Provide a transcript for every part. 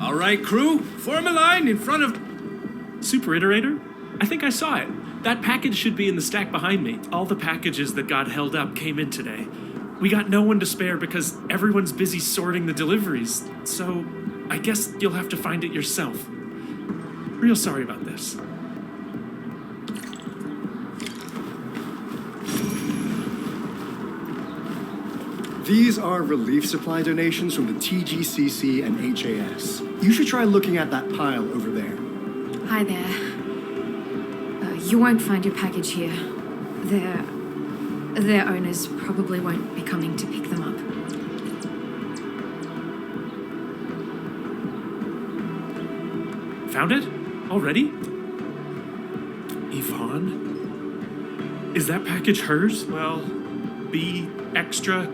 All right, crew, form a line in front of... Superintendent? I think I saw it. That package should be in the stack behind me. All the packages that got held up came in today. We got no one to spare because everyone's busy sorting the deliveries. So, I guess you'll have to find it yourself. Real sorry about this. These are relief supply donations from the TGCC and HAS. You should try looking at that pile over there. Hi there. You won't find your package here. Their owners probably won't be coming to pick them up. Found it? Already? Yvonne? Is that package hers? Well, be extra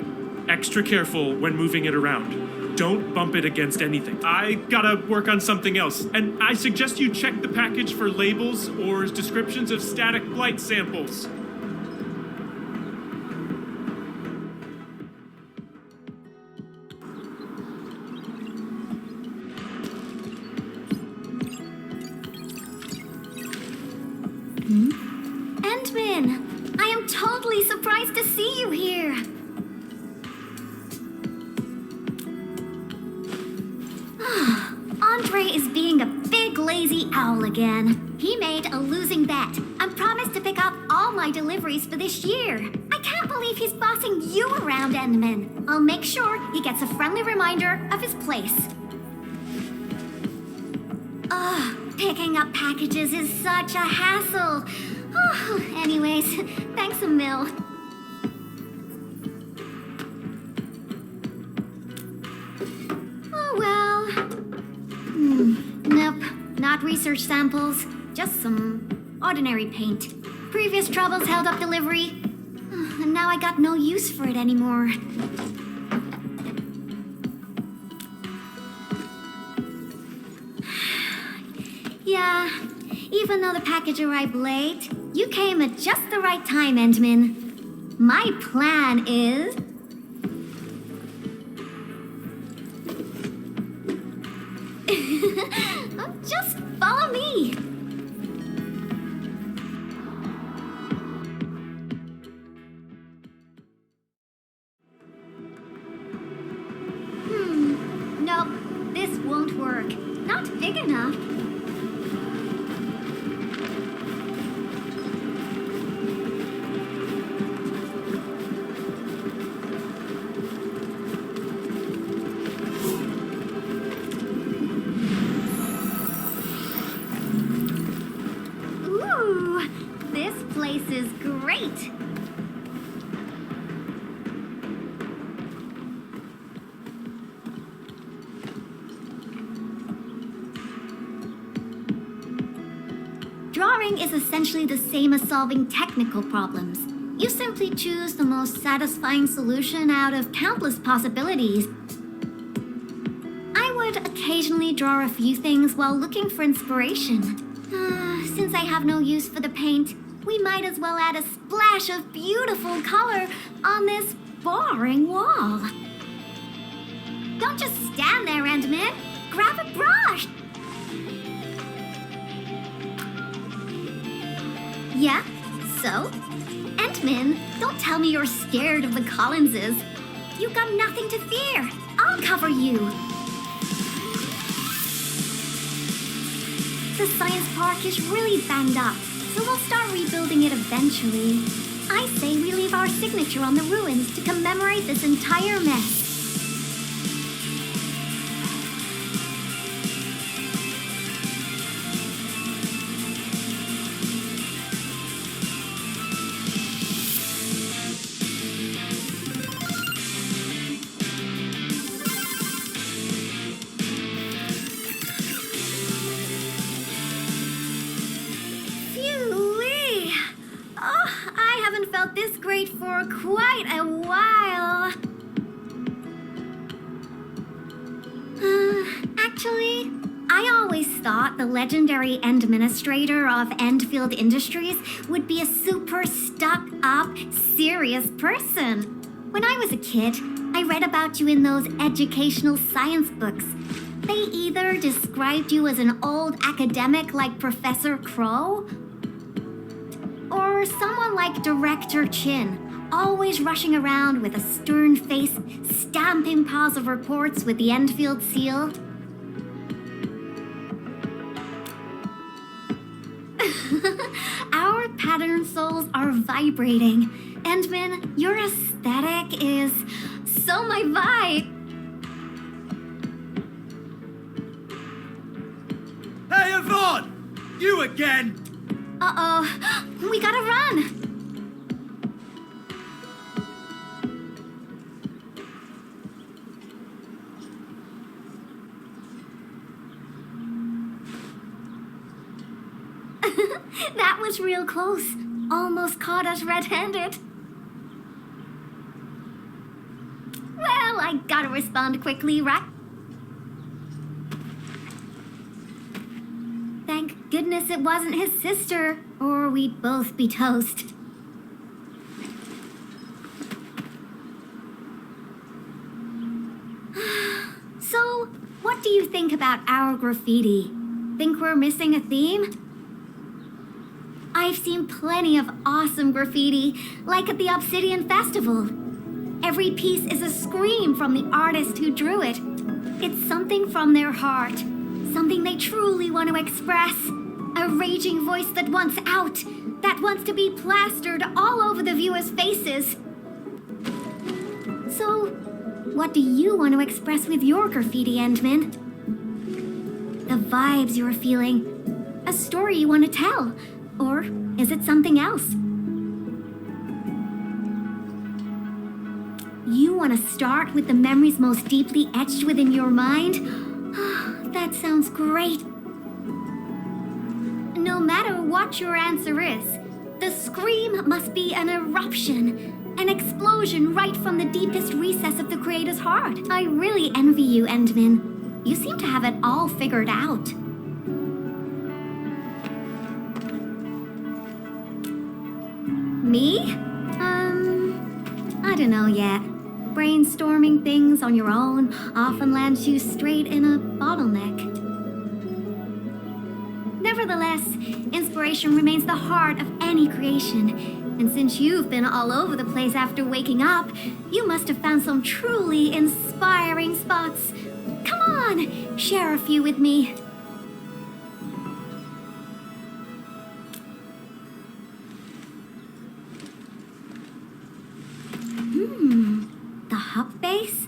careful when moving it around. Don't bump it against anything. I gotta work on something else. And I suggest you check the package for labels or descriptions of static blight samples. Endman! I am totally surprised to see you here! Andre is being a big lazy owl again. He made a losing bet and promised to pick up all my deliveries for this year. I can't believe he's bossing you around, Endman. I'll make sure he gets a friendly reminder of his place. Picking up packages is such a hassle. Anyways, thanks a mil. Oh well. Nope, not research samples. Just some ordinary paint. Previous troubles held up delivery. And now I got no use for it anymore. Yeah, even though the package arrived late, you came at just the right time, Endman. My plan is... just follow me. Nope, this won't work. Not big enough. This is great! Drawing is essentially the same as solving technical problems. You simply choose the most satisfying solution out of countless possibilities. I would occasionally draw a few things while looking for inspiration. Since I have no use for the paint, we might as well add a splash of beautiful color on this boring wall. Don't just stand there, Endman. Grab a brush. Yeah, so? Endman, don't tell me you're scared of the Collinses. You've got nothing to fear. I'll cover you. The science park is really banged up, so we'll start rebuilding it eventually. I say we leave our signature on the ruins to commemorate this entire mess. for quite a while. Actually, I always thought the legendary Endministrator of Endfield Industries would be a super stuck-up, serious person. When I was a kid, I read about you in those educational science books. They either described you as an old academic like Professor Crow, or someone like Director Chin, always rushing around with a stern face, stamping piles of reports with the Enfield seal. Our pattern souls are vibrating. Endman, your aesthetic is so my vibe. Hey, Yvonne! You again! Uh-oh, we gotta run. That was real close. Almost caught us red-handed. Well, I gotta respond quickly, right? Thank goodness it wasn't his sister, or we'd both be toast. So, what do you think about our graffiti? Think we're missing a theme? I've seen plenty of awesome graffiti, like at the Obsidian Festival. Every piece is a scream from the artist who drew it. It's something from their heart, something they truly want to express. A raging voice that wants out, that wants to be plastered all over the viewers' faces. So, what do you want to express with your graffiti, Endman? The vibes you're feeling, a story you want to tell, or is it something else? You want to start with the memories most deeply etched within your mind? That sounds great. No matter what your answer is, the scream must be an eruption, an explosion right from the deepest recess of the creator's heart. I really envy you, Endman. You seem to have it all figured out. Me? I don't know yet. Brainstorming things on your own often lands you straight in a bottleneck. Nevertheless, inspiration remains the heart of any creation. And since you've been all over the place after waking up, you must have found some truly inspiring spots. Come on, share a few with me. The hub base?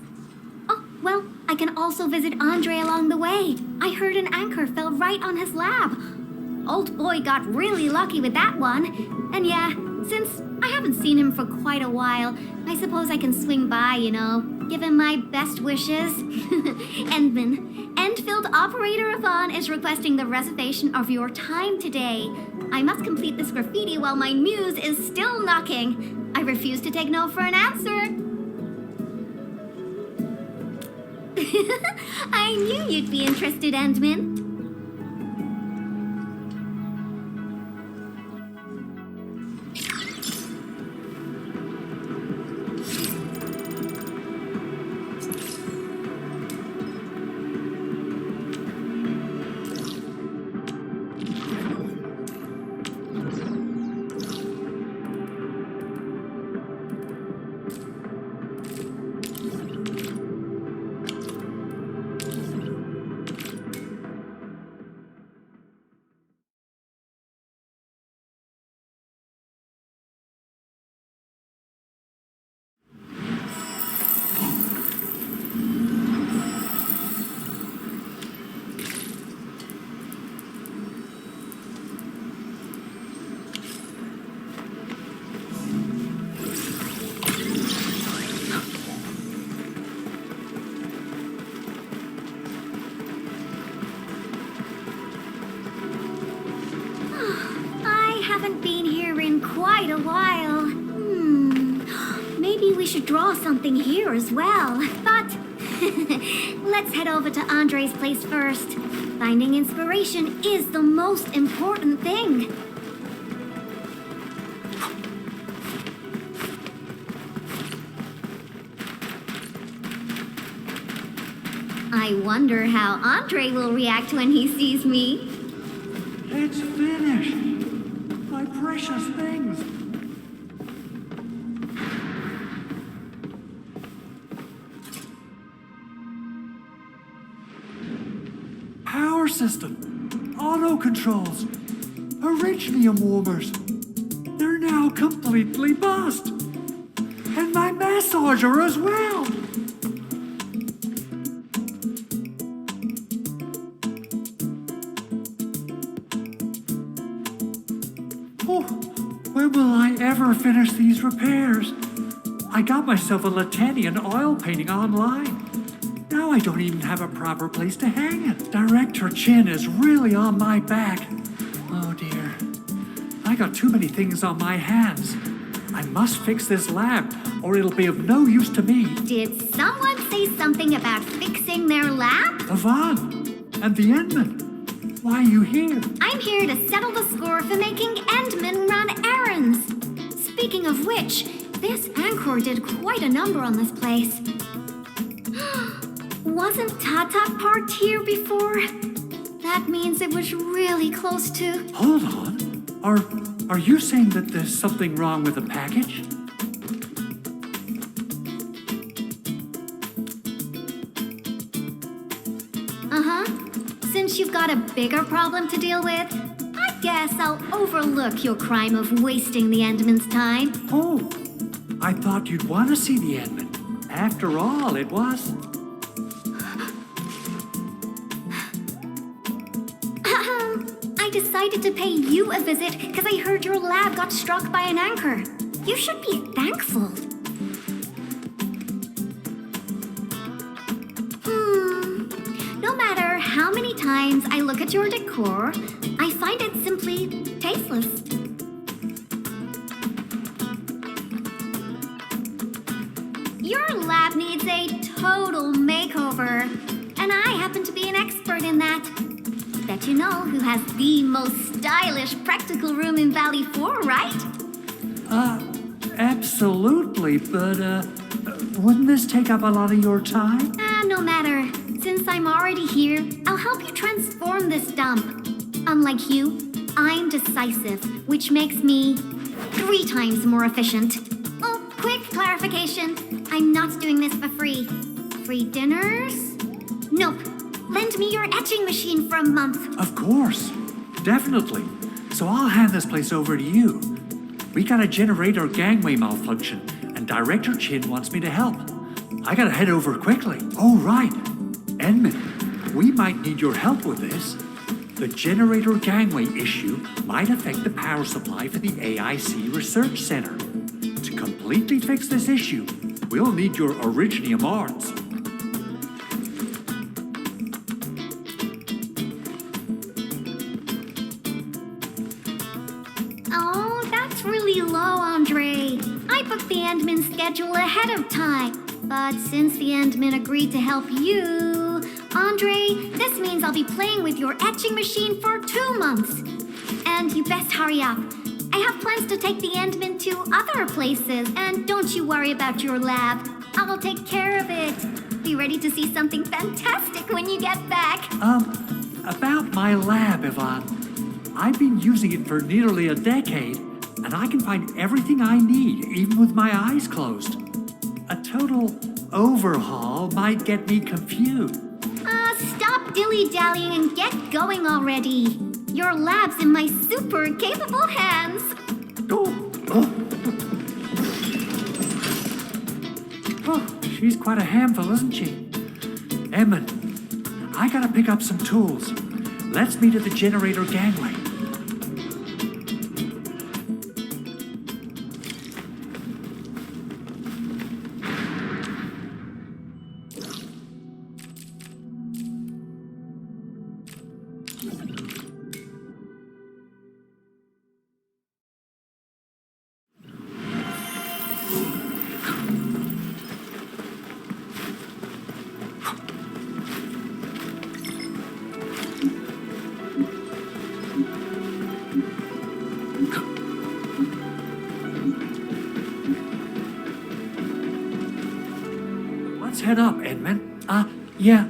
Oh, well, I can also visit Andre along the way. I heard an anchor fell right on his lab. Old boy got really lucky with that one. And yeah, since I haven't seen him for quite a while, I suppose I can swing by, give him my best wishes. Endman, Endfield Operator Yvonne is requesting the reservation of your time today. I must complete this graffiti while my muse is still knocking. I refuse to take no for an answer. I knew you'd be interested, Endman. Haven't been here in quite a while. Maybe we should draw something here as well. But let's head over to Andre's place first. Finding inspiration is the most important thing. I wonder how Andre will react when he sees me. It's finished. My precious things. Power system, auto controls, Originium warmers. They're now completely bust. And my massager as well. Oh, when will I ever finish these repairs? I got myself a Latanian oil painting online. Now I don't even have a proper place to hang it. Director Chin is really on my back. Oh dear. I got too many things on my hands. I must fix this lab, or it'll be of no use to me. Did someone say something about fixing their lab? Yvonne, and the Endman. Why are you here? I'm here to settle the score for making Endmen run errands. Speaking of which, this Anchor did quite a number on this place. Wasn't Tata parked here before? That means it was really close to... Hold on. Are you saying that there's something wrong with the package? Uh-huh. Since you've got a bigger problem to deal with, I guess I'll overlook your crime of wasting the Endman's time. Oh, I thought you'd want to see the Endman. After all, it was... I decided to pay you a visit because I heard your lab got struck by an anchor. You should be thankful. No matter how many times I look at your decor, I find it simply tasteless. Your lab needs a total makeover, and I happen to be an expert in that. Bet you know who has the most stylish practical room in Valley 4, right? Absolutely, but, wouldn't this take up a lot of your time? No matter. Since I'm already here, I'll help you transform this dump. Unlike you, I'm decisive, which makes me 3 times more efficient. Oh, quick clarification. I'm not doing this for free. Free dinners? Nope. Lend me your etching machine for a month. Of course. Definitely. So I'll hand this place over to you. We got a generator gangway malfunction, and Director Chin wants me to help. I gotta head over quickly. Oh, right. Endman, we might need your help with this. The generator gangway issue might affect the power supply for the AIC Research Center. To completely fix this issue, we'll need your Originium arts. Oh, that's really low, Andre. I booked the Endman schedule ahead of time. But since the Endman agreed to help you, Andre, this means I'll be playing with your etching machine for 2 months. And you best hurry up. I have plans to take the Endman to other places, and don't you worry about your lab. I'll take care of it. Be ready to see something fantastic when you get back. About my lab, Yvonne. I've been using it for nearly a decade, and I can find everything I need, even with my eyes closed. A total overhaul might get me confused. Stop dilly-dallying and get going already. Your lab's in my super capable hands. Oh, she's quite a handful, isn't she? Emmett, I gotta pick up some tools. Let's meet at the generator gangway. head up, Edmund. Yeah,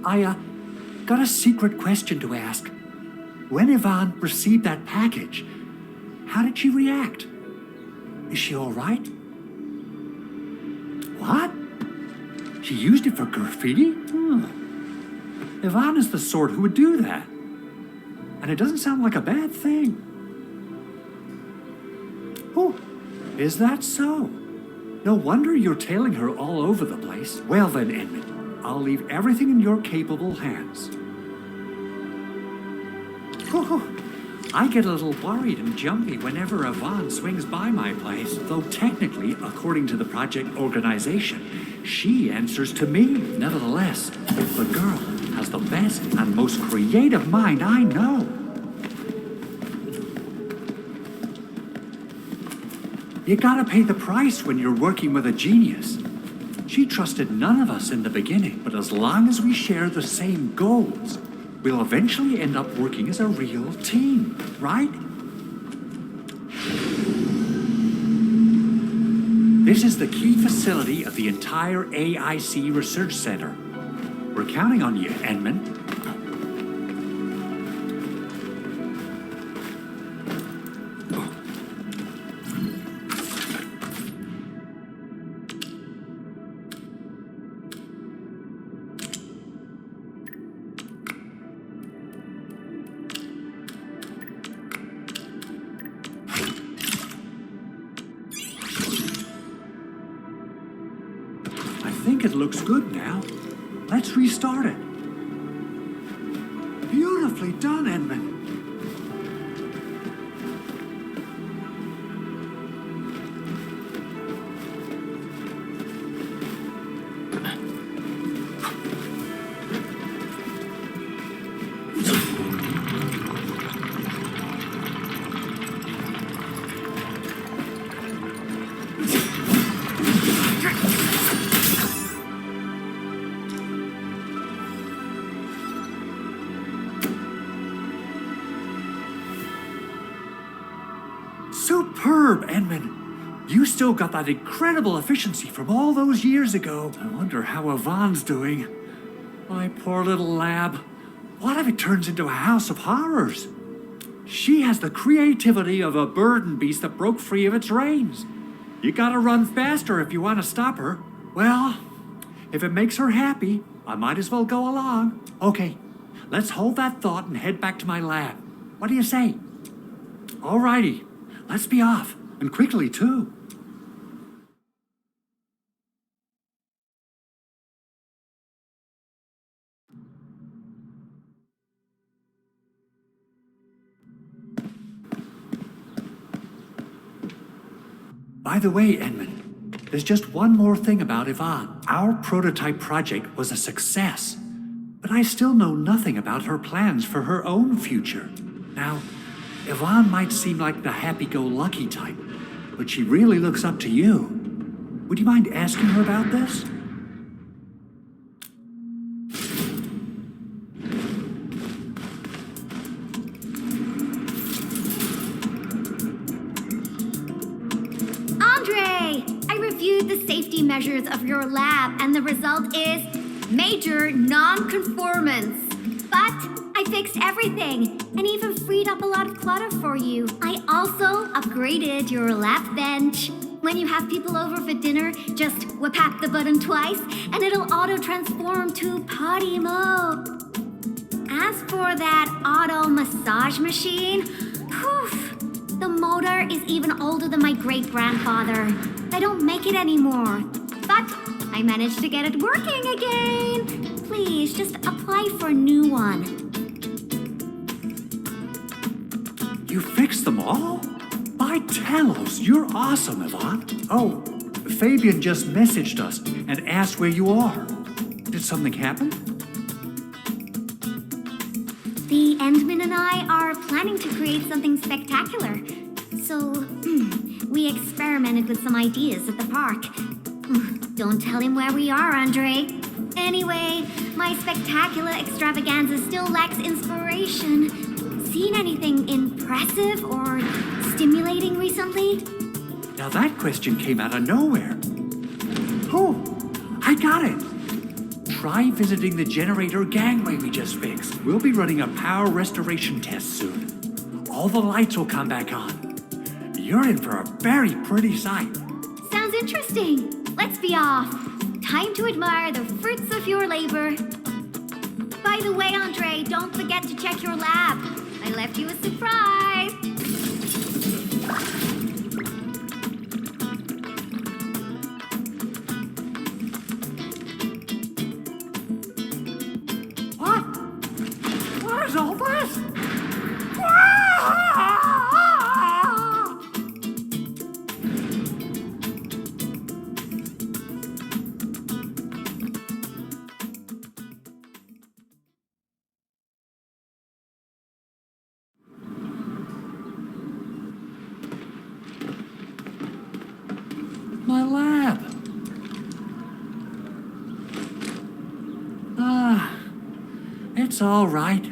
I got a secret question to ask. When Yvonne received that package, how did she react? Is she all right? What? She used it for graffiti? Yvonne is the sort who would do that. And it doesn't sound like a bad thing. Oh, is that so? No wonder you're tailing her all over the place. Well then, Edmund, I'll leave everything in your capable hands. I get a little worried and jumpy whenever Yvonne swings by my place, though technically, according to the project organization, she answers to me. Nevertheless, the girl has the best and most creative mind I know. You gotta pay the price when you're working with a genius. She trusted none of us in the beginning, but as long as we share the same goals, we'll eventually end up working as a real team, right? This is the key facility of the entire AIC Research Center. We're counting on you, Edmund. I think it looks good now. Let's restart it. Beautifully done, Edmund. Superb, Edmund. You still got that incredible efficiency from all those years ago. I wonder how Yvonne's doing. My poor little lab. What if it turns into a house of horrors? She has the creativity of a burden beast that broke free of its reins. You gotta run faster if you want to stop her. Well, if it makes her happy, I might as well go along. Okay, let's hold that thought and head back to my lab. What do you say? Alrighty. Let's be off, and quickly, too. By the way, Edmund, there's just one more thing about Yvonne. Our prototype project was a success, but I still know nothing about her plans for her own future. Now, Yvonne might seem like the happy-go-lucky type, but she really looks up to you. Would you mind asking her about this? Andre! I reviewed the safety measures of your lab, and the result is major non-conformance. But I fixed everything, and even freed up a lot of clutter for you. I also upgraded your lab bench. When you have people over for dinner, just whap the button twice, and it'll auto-transform to potty mode. As for that auto massage machine, poof, the motor is even older than my great-grandfather. They don't make it anymore, but I managed to get it working again. Please, just apply for a new one. You fixed them all? By Talos, you're awesome, Yvonne. Oh, Fabian just messaged us and asked where you are. Did something happen? The Endman and I are planning to create something spectacular. So, we experimented with some ideas at the park. Don't tell him where we are, Andre. Anyway, my spectacular extravaganza still lacks inspiration. Seen anything impressive or stimulating recently? Now that question came out of nowhere. Oh, I got it. try visiting the generator gangway we just fixed. We'll be running a power restoration test soon. All the lights will come back on. You're in for a very pretty sight. Sounds interesting. Let's be off. Time to admire the fruits of your labor. By the way, Andre, don't forget to check your lab. I left you a surprise. What? What is all this? My lab. It's all right.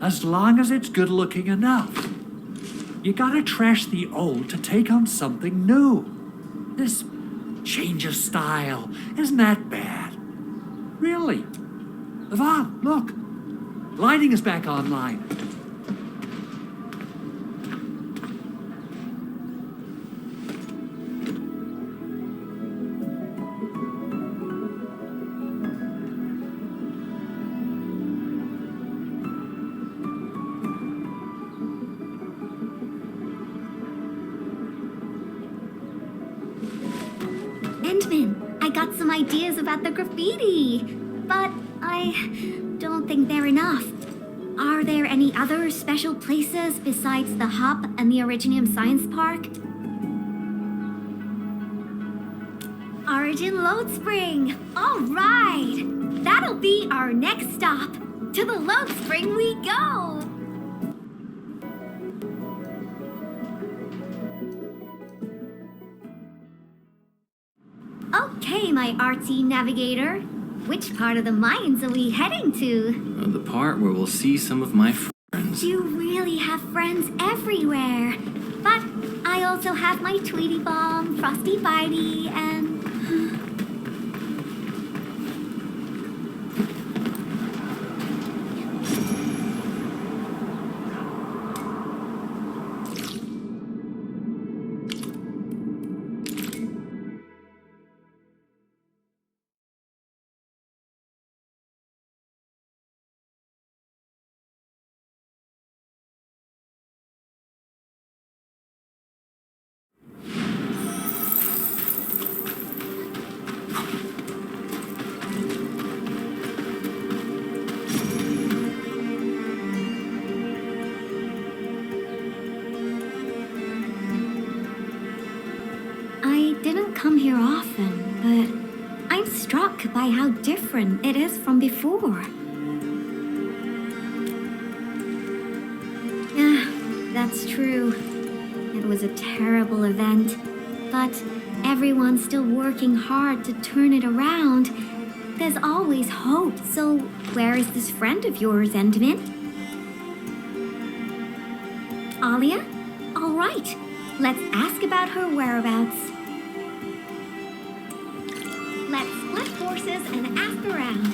As long as it's good looking enough. You gotta trash the old to take on something new. This change of style isn't that bad. Really. Yvonne, look. Lighting is back online. I got some ideas about the graffiti, but I don't think they're enough. Are there any other special places besides the hub and the Originium Science Park? Origin Load Spring! All right! That'll be our next stop. To the Load Spring we go! Okay, my artsy navigator. Which part of the mines are we heading to? The part where we'll see some of my friends. You really have friends everywhere. But I also have my Tweety Bomb, Frosty Bitey, and... come here often, but I'm struck by how different it is from before. Yeah, that's true. It was a terrible event, but everyone's still working hard to turn it around. There's always hope, so where is this friend of yours, Endmin? Alia? All right, let's ask about her whereabouts. Let's split forces and ask around.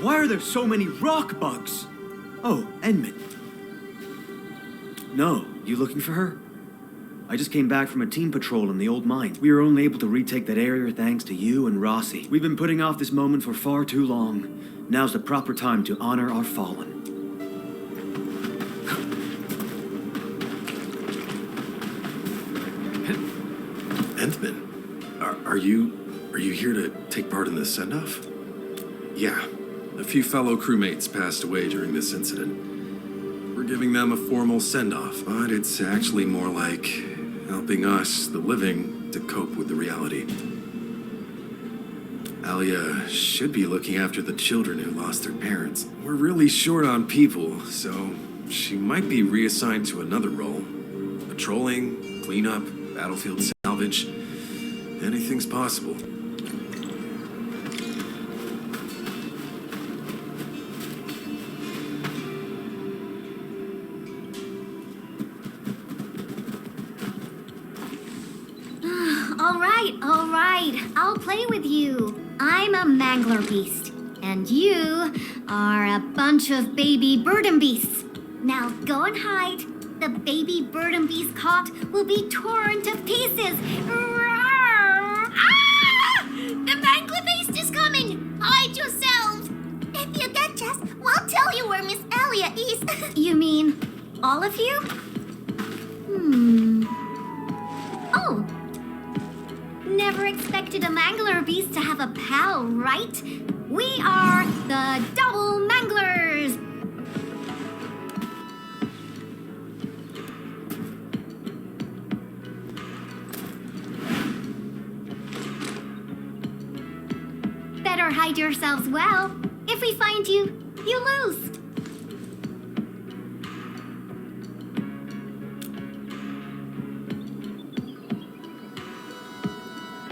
Why are there so many rock bugs? Oh, Endmin. No, you looking for her? I just came back from a team patrol in the old mine. We were only able to retake that area thanks to you and Rossi. We've been putting off this moment for far too long. Now's the proper time to honor our fallen. Endmin, are you here to take part in this send-off? Yeah, a few fellow crewmates passed away during this incident. We're giving them a formal send-off, but it's actually more like helping us, the living, to cope with the reality. Alia should be looking after the children who lost their parents. We're really short on people, so she might be reassigned to another role. Patrolling, cleanup, battlefield salvage, anything's possible. all right. I'll play with you. I'm a mangler beast, and you are a bunch of baby burden beasts. Now go and hide. The baby burden beast caught will be torn to pieces. Roar! Ah! The mangler beast is coming. Hide yourselves. If you catch us, we'll tell you where Miss Alia is. You mean all of you? Oh. Never expected a mangler beast to have a pal, right? We are the double manglers. Better hide yourselves well. If we find you, you lose.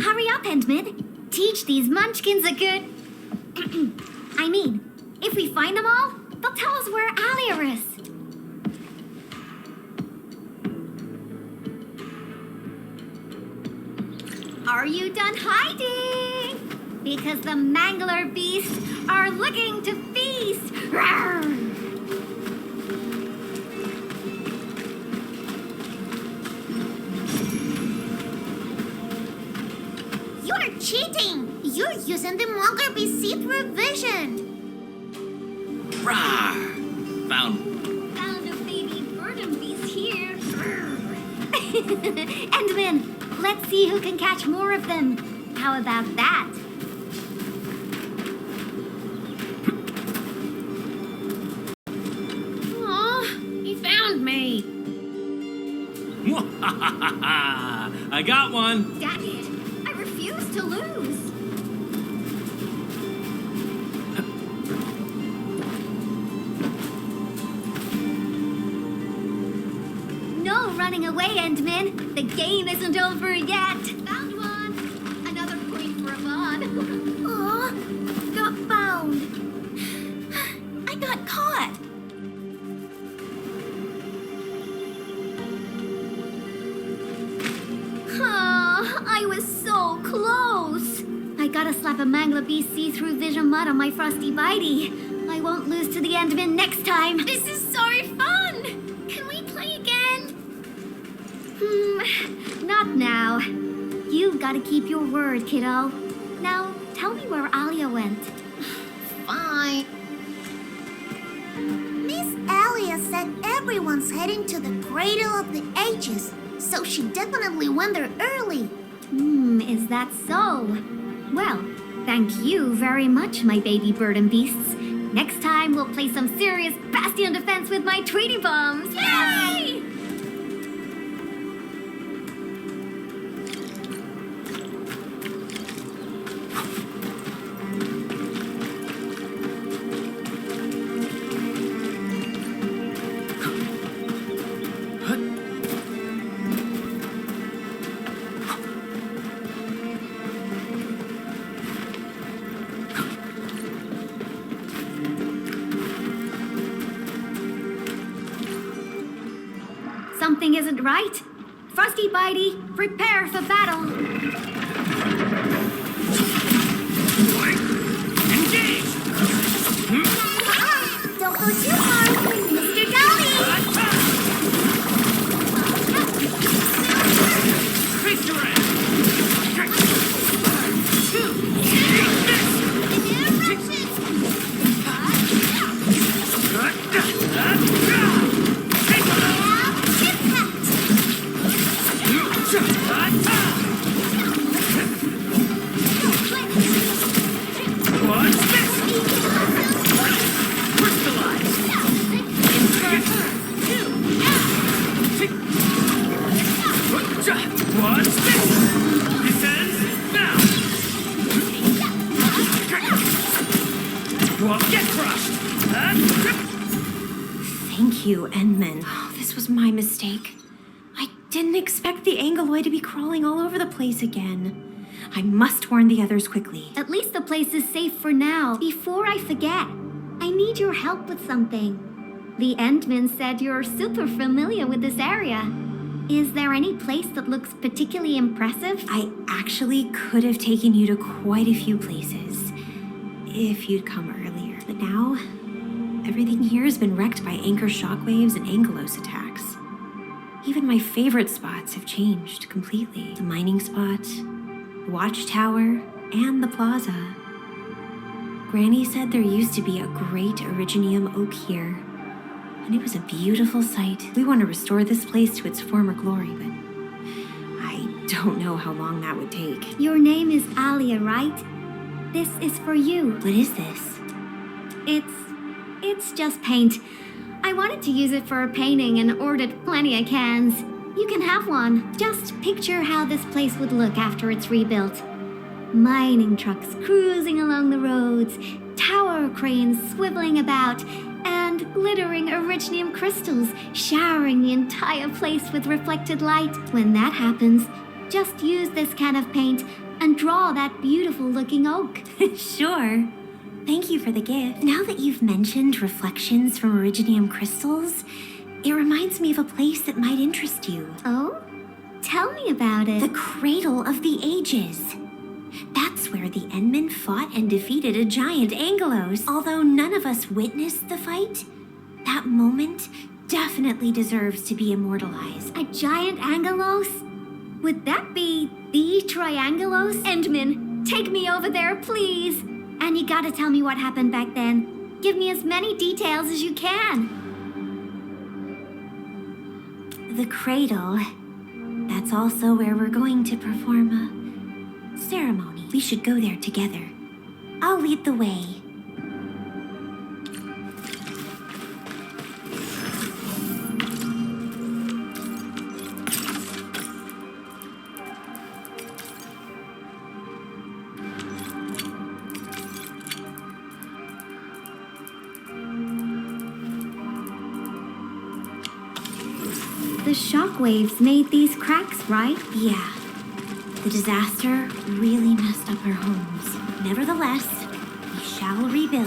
Hurry up, Endmin. Teach these munchkins a good... I mean, if we find them all, they'll tell us where Alia is. Are you done hiding? Because the mangler beasts are looking to feast. Rawr! You're cheating! You're using the mangler beast see-through vision. Rawr! Found Found a baby burden beast here. Endmin, let's see who can catch more of them. How about that? Aw, he found me. I got one. Dang it! I refuse to lose. No running away, Endmin. The game isn't over yet. Found one. Another point for Yvonne. Aw, got found. I got caught. I was so close. I gotta slap a mangler beast see-through vision mud on my frosty bitey. I won't lose to the Endmin next time. This is so fun. Can we play again? Not now. You've gotta keep your word, kiddo. Now, tell me where Alia went. Fine. Miss Alia said everyone's heading to the Cradle of the Ages, so she definitely went there early. Is that so? Well, thank you very much, my baby burden beasts. Next time, we'll play some serious bastion defense with my Tweety bombs. Yay! Something isn't right. Frosty Bitey, prepare for battle. Engage! Don't go too far, Mr. Dolly! Face your ass! Thank you, Endmin. Oh, this was my mistake. I didn't expect the Aggeloi to be crawling all over the place again. I must warn the others quickly. At least the place is safe for now. Before I forget, I need your help with something. The Endmin said you're super familiar with this area. Is there any place that looks particularly impressive? I actually could have taken you to quite a few places if you'd come earlier. But now, everything here has been wrecked by anchor shockwaves and Angelos attacks. Even my favorite spots have changed completely. The mining spot, the watchtower, and the plaza. Granny said there used to be a great Originium oak here, and it was a beautiful sight. We want to restore this place to its former glory, but I don't know how long that would take. Your name is Alia, right? This is for you. What is this? It's just paint. I wanted to use it for a painting and ordered plenty of cans. You can have one. Just picture how this place would look after it's rebuilt. Mining trucks cruising along the roads, tower cranes swiveling about, and glittering Originium crystals showering the entire place with reflected light. When that happens, just use this can of paint and draw that beautiful looking oak. Sure. Thank you for the gift. Now that you've mentioned reflections from Originium crystals, it reminds me of a place that might interest you. Oh? Tell me about it. The Cradle of the Ages. That's where the Endmen fought and defeated a giant Angelos. Although none of us witnessed the fight, that moment definitely deserves to be immortalized. A giant Angelos? Would that be the Triangelos? Endman, take me over there, please. And you gotta tell me what happened back then. Give me as many details as you can. The Cradle. That's also where we're going to perform a ceremony. We should go there together. I'll lead the way. The shockwaves made these cracks, right? Yeah. The disaster really messed up our homes. Nevertheless, we shall rebuild.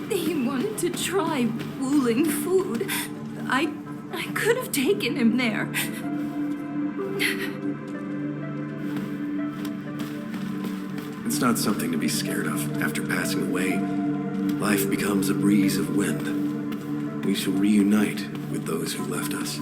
He wanted to try wooling food. I could have taken him there. It's not something to be scared of. After passing away, life becomes a breeze of wind. We shall reunite with those who left us.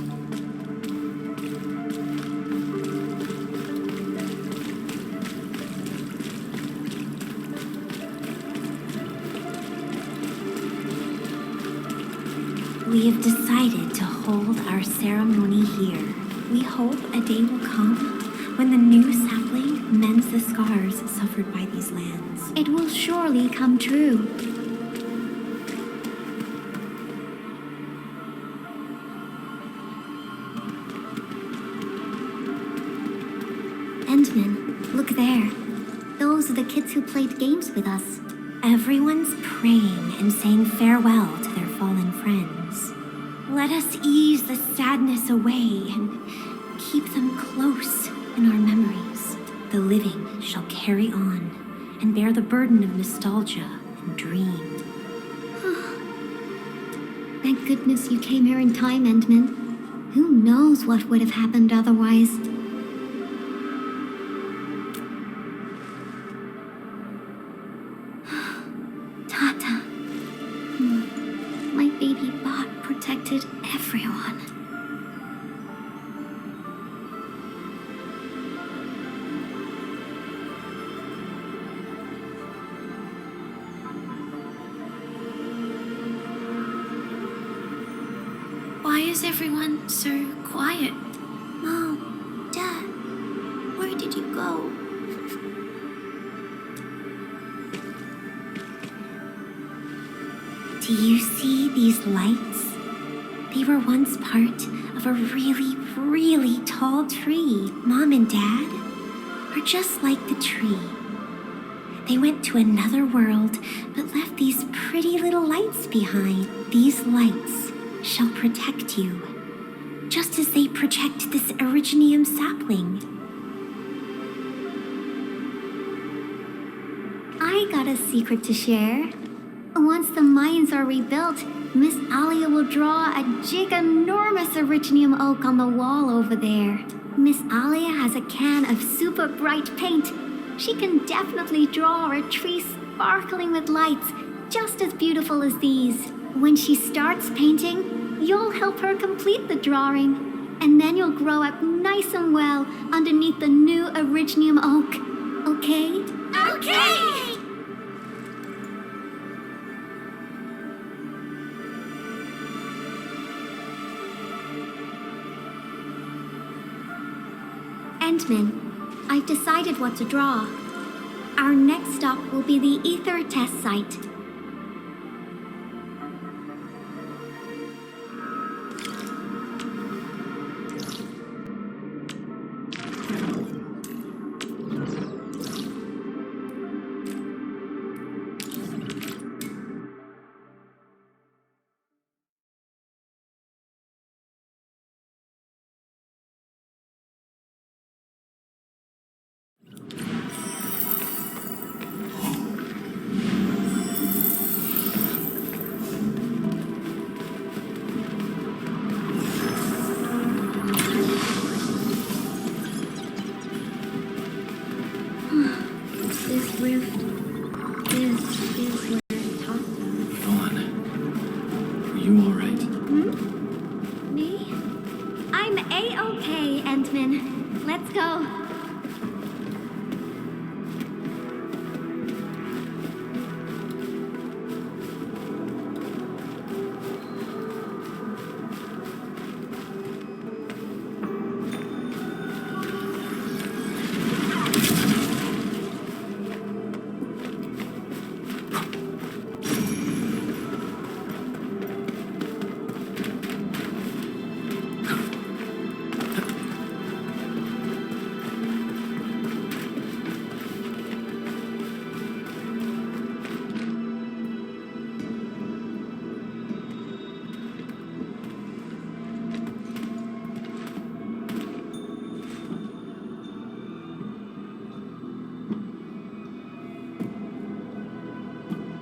We have decided to hold our ceremony here. We hope a day will come when the new sapling mends the scars suffered by these lands. It will surely come true. Endman, look there. Those are the kids who played games with us. Everyone's praying and saying farewell to their fallen friends. Let us ease the sadness away and keep them close in our memories. The living shall carry on and bear the burden of nostalgia and dream. Thank goodness you came here in time, Endman. Who knows what would have happened otherwise? Tata. My baby bot protected everyone. Why is everyone so quiet? Mom, Dad, where did you go? Do you see these lights? They were once part of a really, really tall tree. Mom and Dad are just like the tree. They went to another world, but left these pretty little lights behind. These lights shall protect you. just as they project this Originium sapling. I got a secret to share. Once the mines are rebuilt, Miss Alia will draw a giganormous Originium oak on the wall over there. Miss Alia has a can of super bright paint. She can definitely draw a tree sparkling with lights, just as beautiful as these. When she starts painting, you'll help her complete the drawing, and then you'll grow up nice and well underneath the new Originium oak. Okay? Okay! Endman, I've decided what to draw. Our next stop will be the Ether test site. This rift, this is where it taught them. Yvonne, are you all right? Me? I'm A-okay, Endman. Let's go.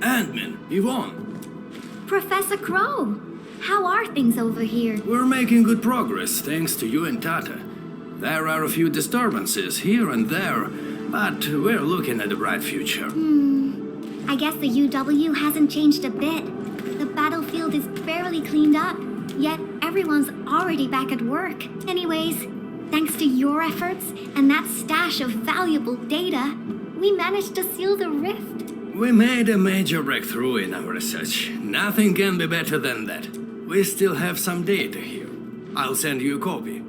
Endman, Yvonne, Professor Crow, how are things over here? we're making good progress thanks to you and Tata. There are a few disturbances here and there, but we're looking at a bright future. I guess the UW hasn't changed a bit. The battlefield is barely cleaned up, yet everyone's already back at work. Anyways, thanks to your efforts and that stash of valuable data, we managed to seal the rift. We made a major breakthrough in our research. Nothing can be better than that. We still have some data here. I'll send you a copy.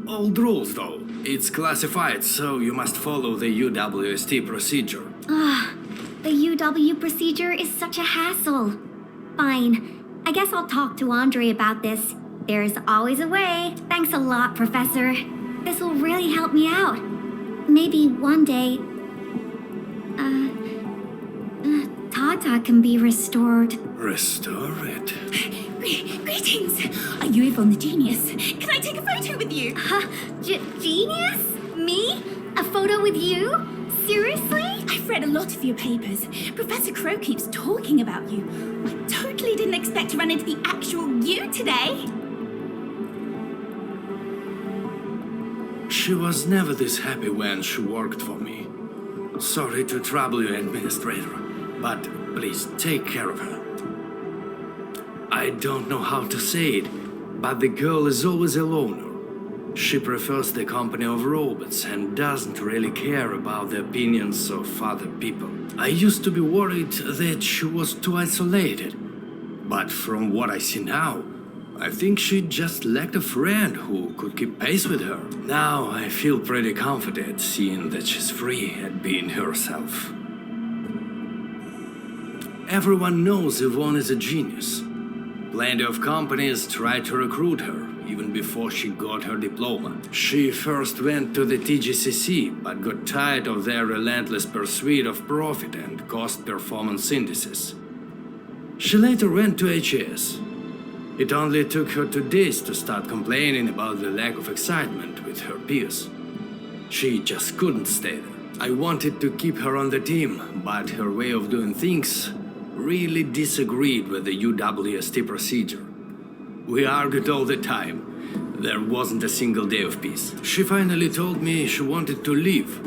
Old rules, though. It's classified, so you must follow the UWST procedure. The UW procedure is such a hassle. Fine. I guess I'll talk to Andre about this. There's always a way. Thanks a lot, Professor. This will really help me out. Maybe one day, Tata can be restored. Restore it. Greetings. Are you Yvonne the Genius? Can I take a photo with you? Genius? Me? A photo with you? Seriously? I've read a lot of your papers. Professor Crow keeps talking about you. I totally didn't expect to run into the actual you today. She was never this happy when she worked for me. Sorry to trouble you, Administrator, but please take care of her. I don't know how to say it, but the girl is always a loner. She prefers the company of robots and doesn't really care about the opinions of other people. I used to be worried that she was too isolated, but from what I see now, I think she just lacked a friend who could keep pace with her. Now I feel pretty confident seeing that she's free and being herself. Everyone knows Yvonne is a genius. Plenty of companies tried to recruit her, even before she got her diploma. She first went to the TGCC, but got tired of their relentless pursuit of profit and cost performance indices. She later went to HAS. It only took her 2 days to start complaining about the lack of excitement with her peers. She just couldn't stay there. I wanted to keep her on the team, but her way of doing things really disagreed with the UWST procedure. We argued all the time. There wasn't a single day of peace. She finally told me she wanted to leave.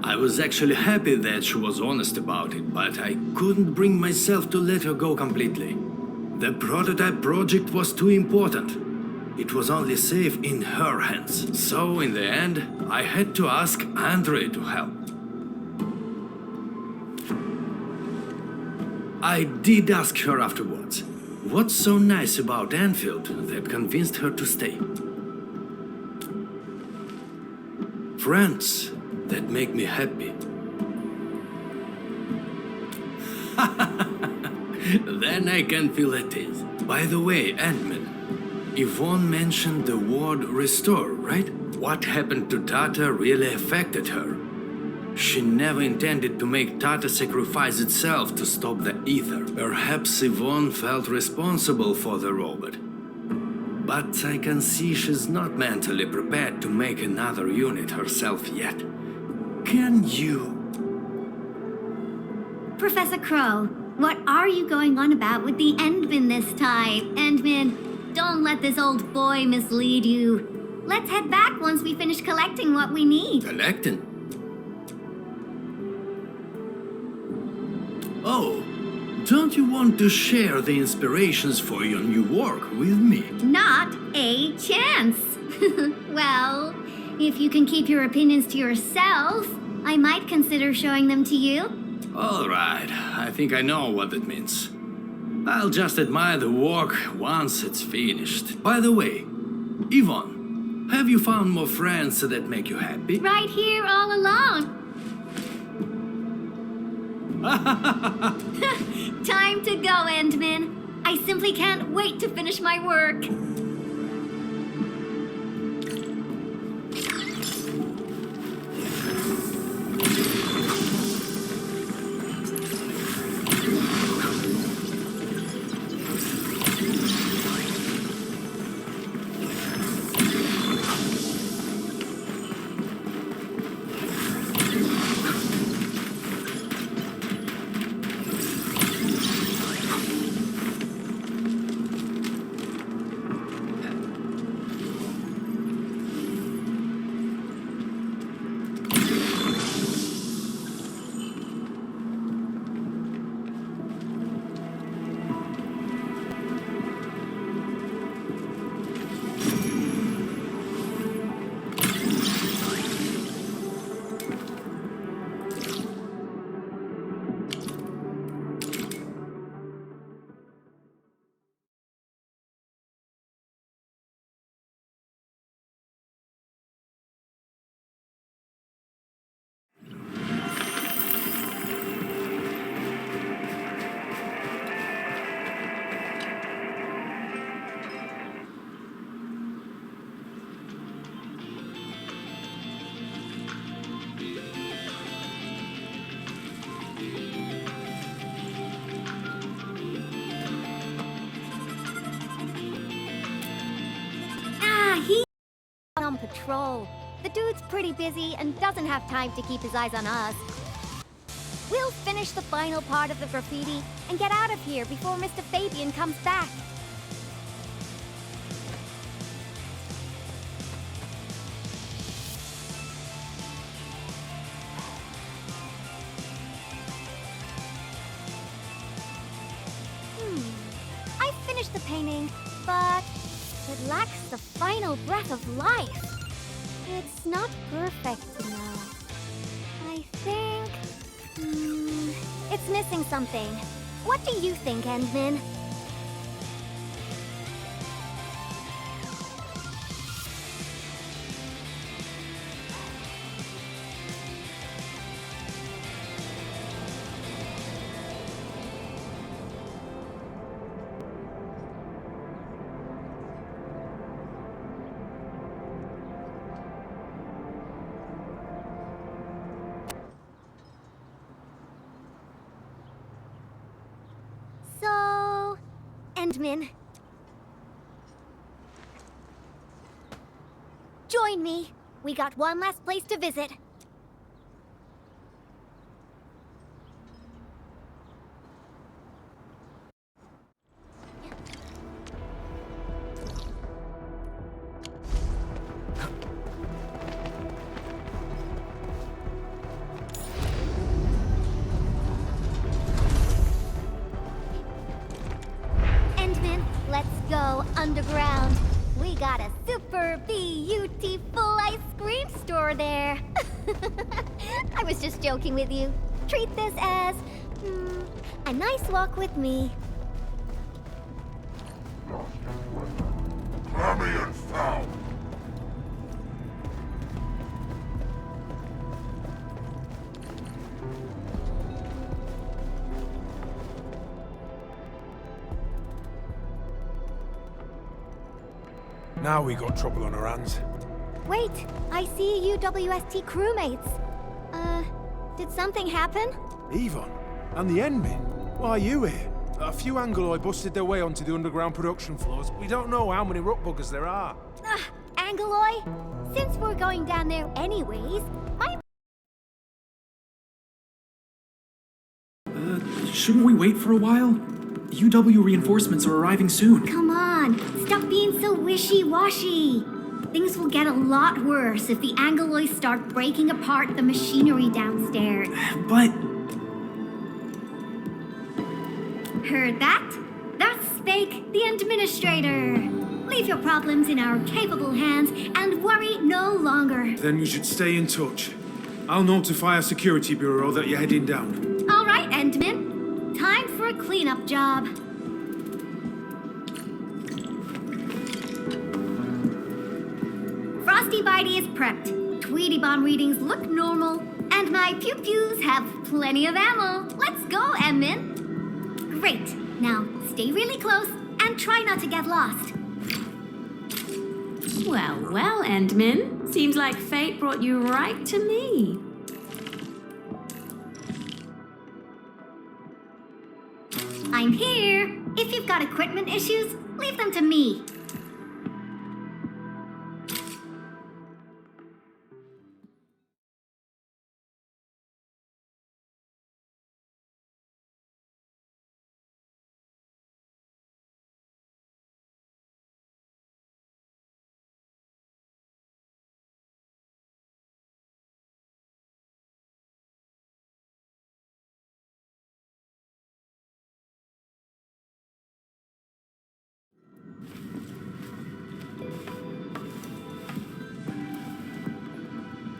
I was actually happy that she was honest about it, but I couldn't bring myself to let her go completely. The prototype project was too important. It was only safe in her hands. So in the end, I had to ask Andre to help. I did ask her afterwards, what's so nice about Endfield that convinced her to stay? Friends that make me happy. Then I can feel at ease. By the way, Ant-Man, Yvonne mentioned the word restore, right? What happened to Tata really affected her. She never intended to make Tata sacrifice itself to stop the ether. Perhaps Yvonne felt responsible for the robot. But I can see she's not mentally prepared to make another unit herself yet. Can you? Professor Crow, what are you going on about with the Endman this time? Endman, don't let this old boy mislead you. Let's head back once we finish collecting what we need. Collecting? Oh, don't you want to share the inspirations for your new work with me? Not a chance. Well, if you can keep your opinions to yourself, I might consider showing them to you. All right, I think I know what that means. I'll just admire the work once it's finished. By the way, Yvonne, have you found more friends that make you happy? Right here all along. Time to go, Endman. I simply can't wait to finish my work. On patrol. The dude's pretty busy and doesn't have time to keep his eyes on us. We'll finish the final part of the graffiti and get out of here before Mr. Fabian comes back. I finished the painting, but it lacks the final breath of life. It's not perfect enough. I think... it's missing something. What do you think, Endman? Endman, join me. We got one last place to visit. Let's go underground. We got a super beautiful ice cream store there. I was just joking with you. Treat this as a nice walk with me. Clamian found. Now we got trouble on our hands. Wait, I see UWST crewmates. Did something happen? Yvonne, and the Endmin? Why are you here? A few Aggeloi busted their way onto the underground production floors. We don't know how many rock buggers there are. Aggeloi? Since we're going down there anyways, Shouldn't we wait for a while? UW reinforcements are arriving soon. Come on, stop being so wishy-washy. Things will get a lot worse if the Aggeloi start breaking apart the machinery downstairs. But... Heard that? That's Spake, the Endministrator. Leave your problems in our capable hands and worry no longer. Then we should stay in touch. I'll notify our security bureau that you're heading down. All right, Endman. Time for a cleanup job. Frosty Bitey is prepped. Tweety Bomb readings look normal. And my pew-pews have plenty of ammo. Let's go, Emmin. Great. Now, stay really close and try not to get lost. Well, Endmin. Seems like fate brought you right to me. I'm here. If you've got equipment issues, leave them to me.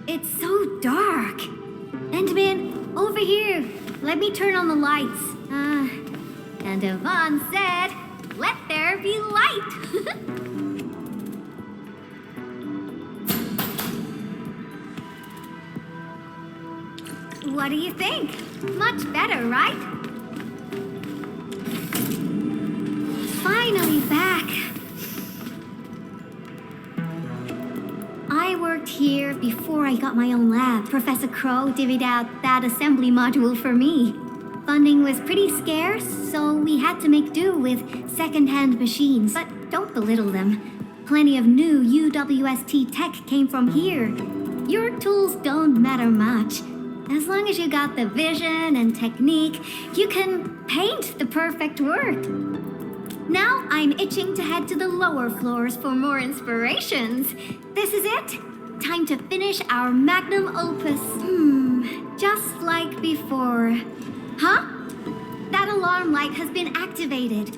It's so dark. Endman, over here. Let me turn on the lights. And Yvonne said, let there be light. What do you think? Much better, right? Finally back. I worked here before I got my own lab. Professor Crow divvied out that assembly module for me. Funding was pretty scarce, so we had to make do with second-hand machines. But don't belittle them. Plenty of new UWST tech came from here. Your tools don't matter much. As long as you got the vision and technique, you can paint the perfect work. Now I'm itching to head to the lower floors for more inspirations. This is it. Time to finish our magnum opus. Just like before. Huh? That alarm light has been activated.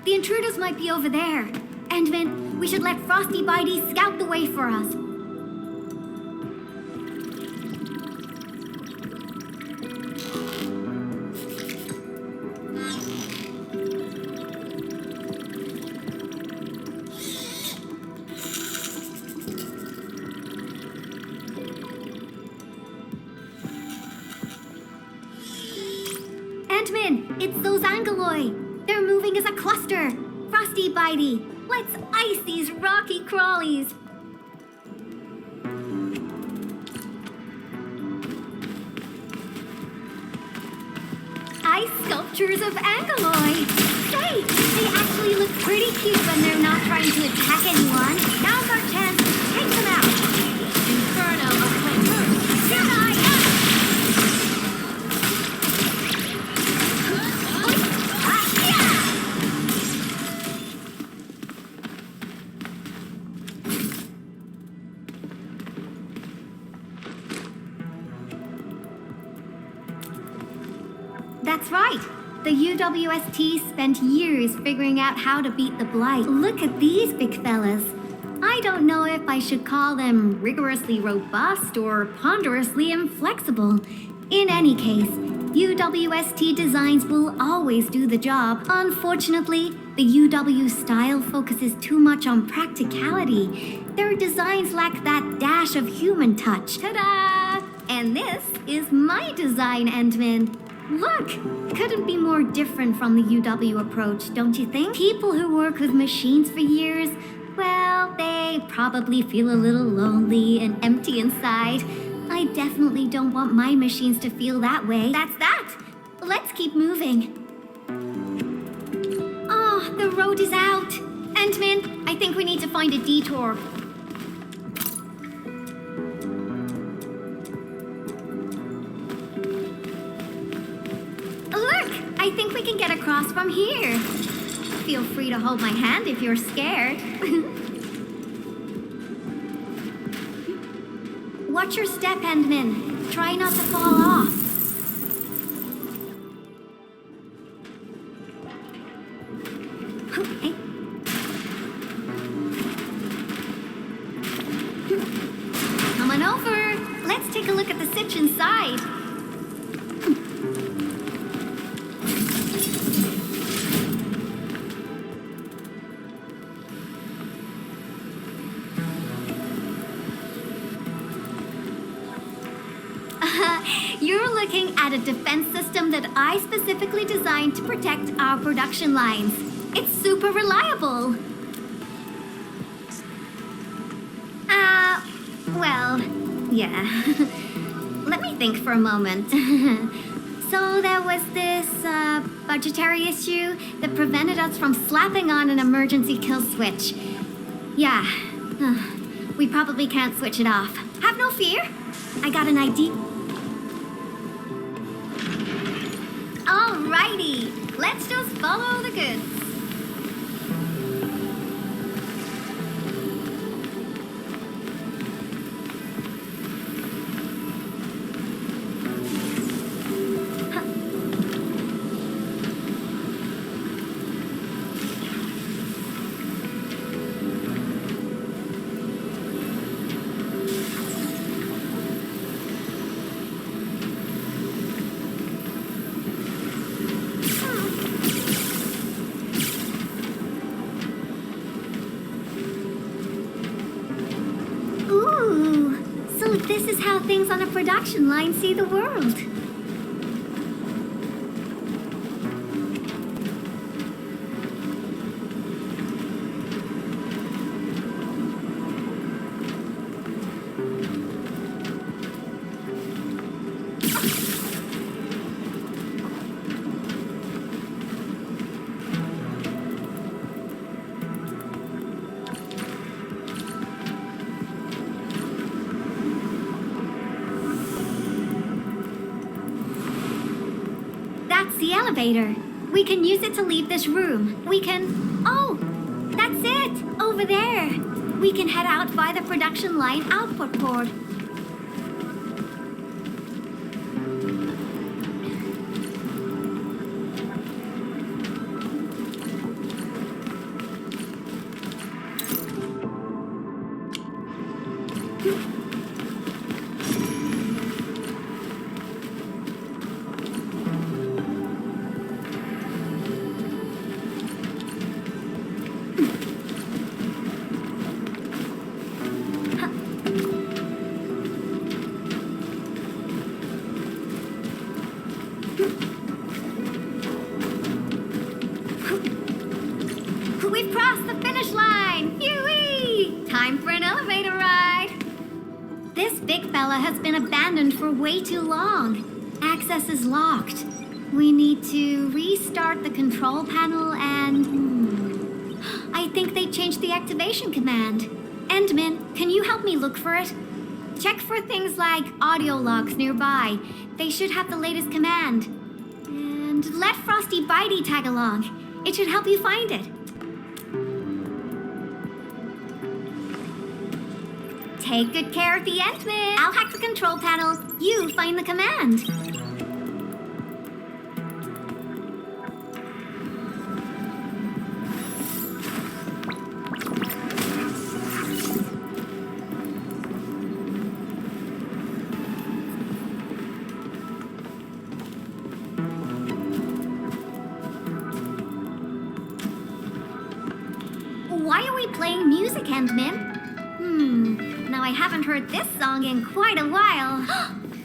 The intruders might be over there. Endman, we should let Frosty Bitey scout the way for us. Endman, it's those Aggeloi. They're moving as a cluster. Frosty Bitey, let's ice these rocky crawlies. Ice sculpt sculptures of Aggeloi. Say, they actually look pretty cute when they're not trying to attack anyone. Now's our chance to take them out. Inferno of Plateau. Jedi! That's right. The UWST spent years figuring out how to beat the Blight. Look at these big fellas. I don't know if I should call them rigorously robust or ponderously inflexible. In any case, UWST designs will always do the job. Unfortunately, the UW style focuses too much on practicality. Their designs lack that dash of human touch. Ta-da! And this is my design, Endman. Look, couldn't be more different from the UW approach, don't you think? People who work with machines for years, well, they probably feel a little lonely and empty inside. I definitely don't want my machines to feel that way. That's that. Let's keep moving. Oh, the road is out. Endman, I think we need to find a detour. I think we can get across from here. Feel free to hold my hand if you're scared. Watch your step, Endman. Try not to fall off. Okay. Come on over. Let's take a look at the sitch inside. You're looking at a defense system that I specifically designed to protect our production lines. It's super reliable. Well, yeah. Let me think for a moment. So there was this, budgetary issue that prevented us from slapping on an emergency kill switch. Yeah. We probably can't switch it off. Have no fear. I got an idea. Alrighty, let's just follow the goods. This is how things on a production line see the world. The elevator. We can use it to leave this room. We can... Oh, that's it! Over there. We can head out by the production line output port. We've crossed the finish line! Yoo-wee! Time for an elevator ride! This big fella has been abandoned for way too long. Access is locked. We need to restart the control panel and... I think they changed the activation command. Endman, can you help me look for it? Check for things like audio logs nearby. They should have the latest command. And let Frosty Bitey tag along. It should help you find it. Take good care of the Endman. I'll hack the control panel. You find the command. Why are we playing music, Endman? Now I haven't heard this song in quite a while.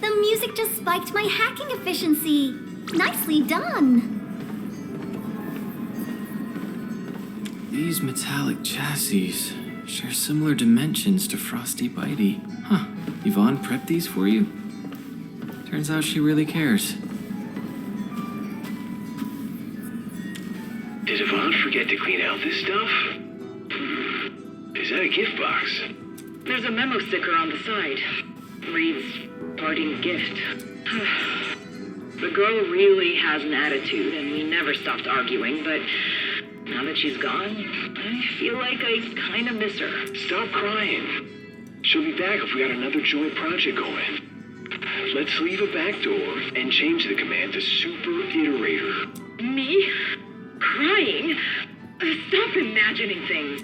The music just spiked my hacking efficiency. Nicely done. These metallic chassis share similar dimensions to Frosty Bitey. Huh. Yvonne prepped these for you? Turns out she really cares. Did Yvonne forget to clean out this stuff? Is that a gift box? There's a memo sticker on the side. Reads, parting gift. The girl really has an attitude, and we never stopped arguing, but now that she's gone, I feel like I kind of miss her. Stop crying. She'll be back if we got another joint project going. Let's leave a back door and change the command to Super Iterator. Me? Crying? Stop imagining things.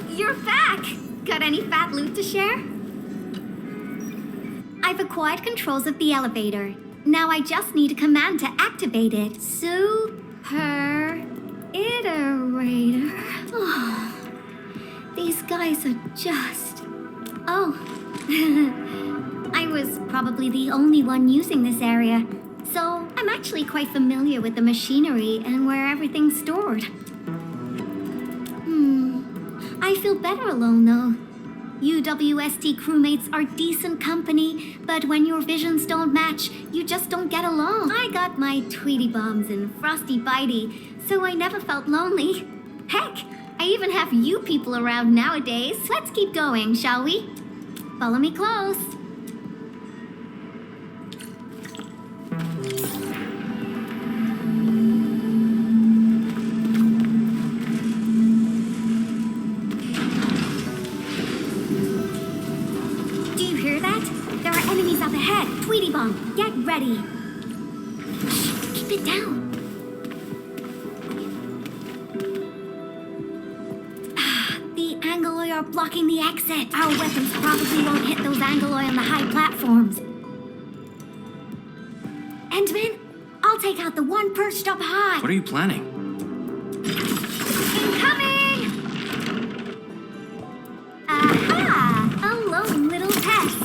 You're back! Got any fat loot to share? I've acquired controls of the elevator. Now I just need a command to activate it. Super Iterator. Oh, these guys are just... Oh. I was probably the only one using this area, so I'm actually quite familiar with the machinery and where everything's stored. I feel better alone, though. UWST crewmates are decent company, but when your visions don't match, you just don't get along. I got my Tweety Bombs and Frosty Bitey, so I never felt lonely. Heck, I even have you people around nowadays. Let's keep going, shall we? Follow me close. Tweety Bomb, get ready. Shh, keep it down. The Aggeloi are blocking the exit. Our weapons probably won't hit those Aggeloi on the high platforms. Endman, I'll take out the one perched up high. What are you planning? Incoming! Aha! A lone little test.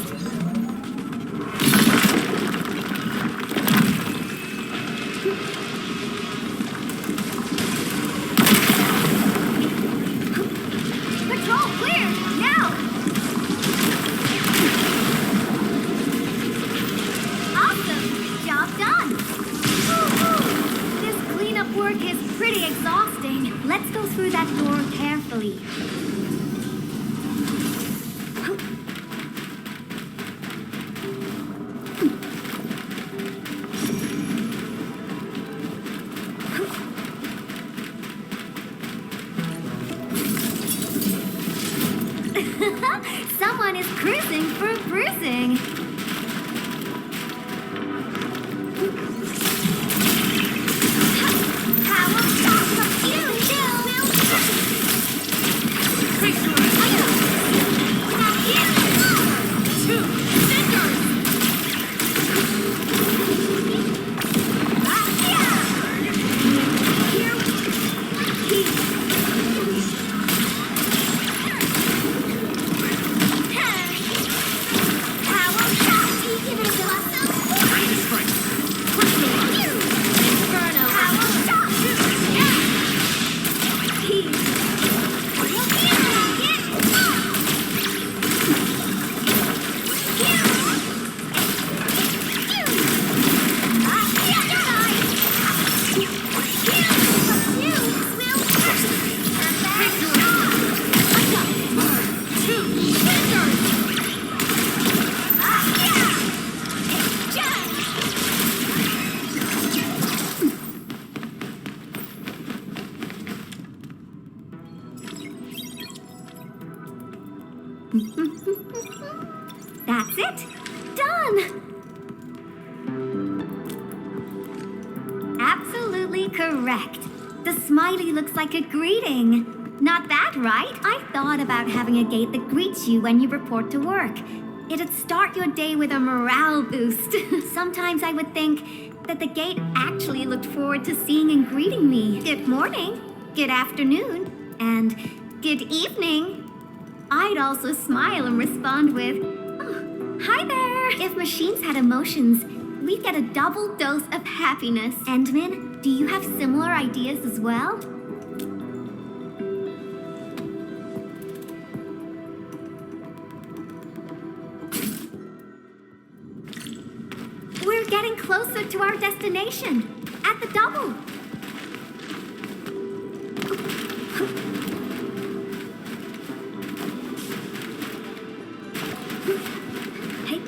Let's go through that door carefully. Someone is cruising for bruising. Power That's it. Done. Absolutely correct. The smiley looks like a greeting. Not that, right? I thought about having a gate that greets you when you report to work. It'd start your day with a morale boost. Sometimes I would think that the gate actually looked forward to seeing and greeting me. Good morning, good afternoon, and good evening. I'd also smile and respond with, "Oh, hi there." If machines had emotions, we'd get a double dose of happiness. Endman, do you have similar ideas as well? We're getting closer to our destination. At the double. Hey.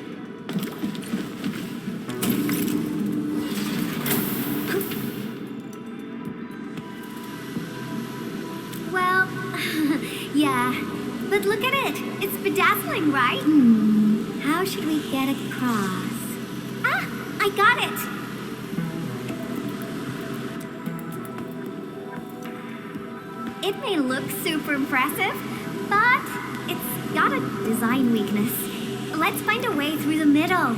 Well, yeah. But look at it. It's bedazzling, right? How should we get across? Ah, I got it! It may look super impressive, but it's got a design weakness. Let's find a way through the middle.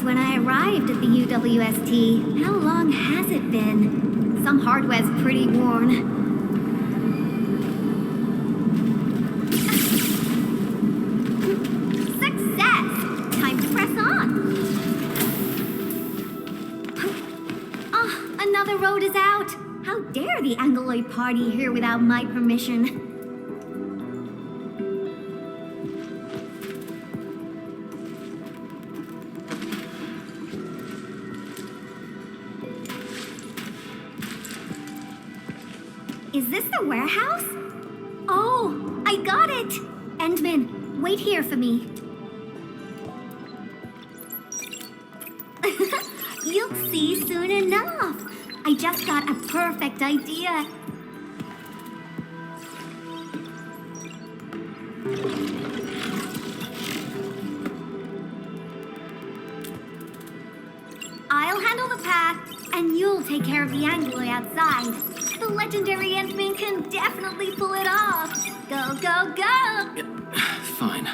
When I arrived at the UWST, how long has it been? Some hardware's pretty worn. Success! Time to press on. Oh, another road is out. How dare the Aggeloi party here without my permission? Is this the warehouse? Oh, I got it! Endman, wait here for me. You'll see soon enough. I just got a perfect idea. I'll handle the path, and you'll take care of the Aggeloi outside. The legendary Endman can definitely pull it off. Go, go, go! Fine.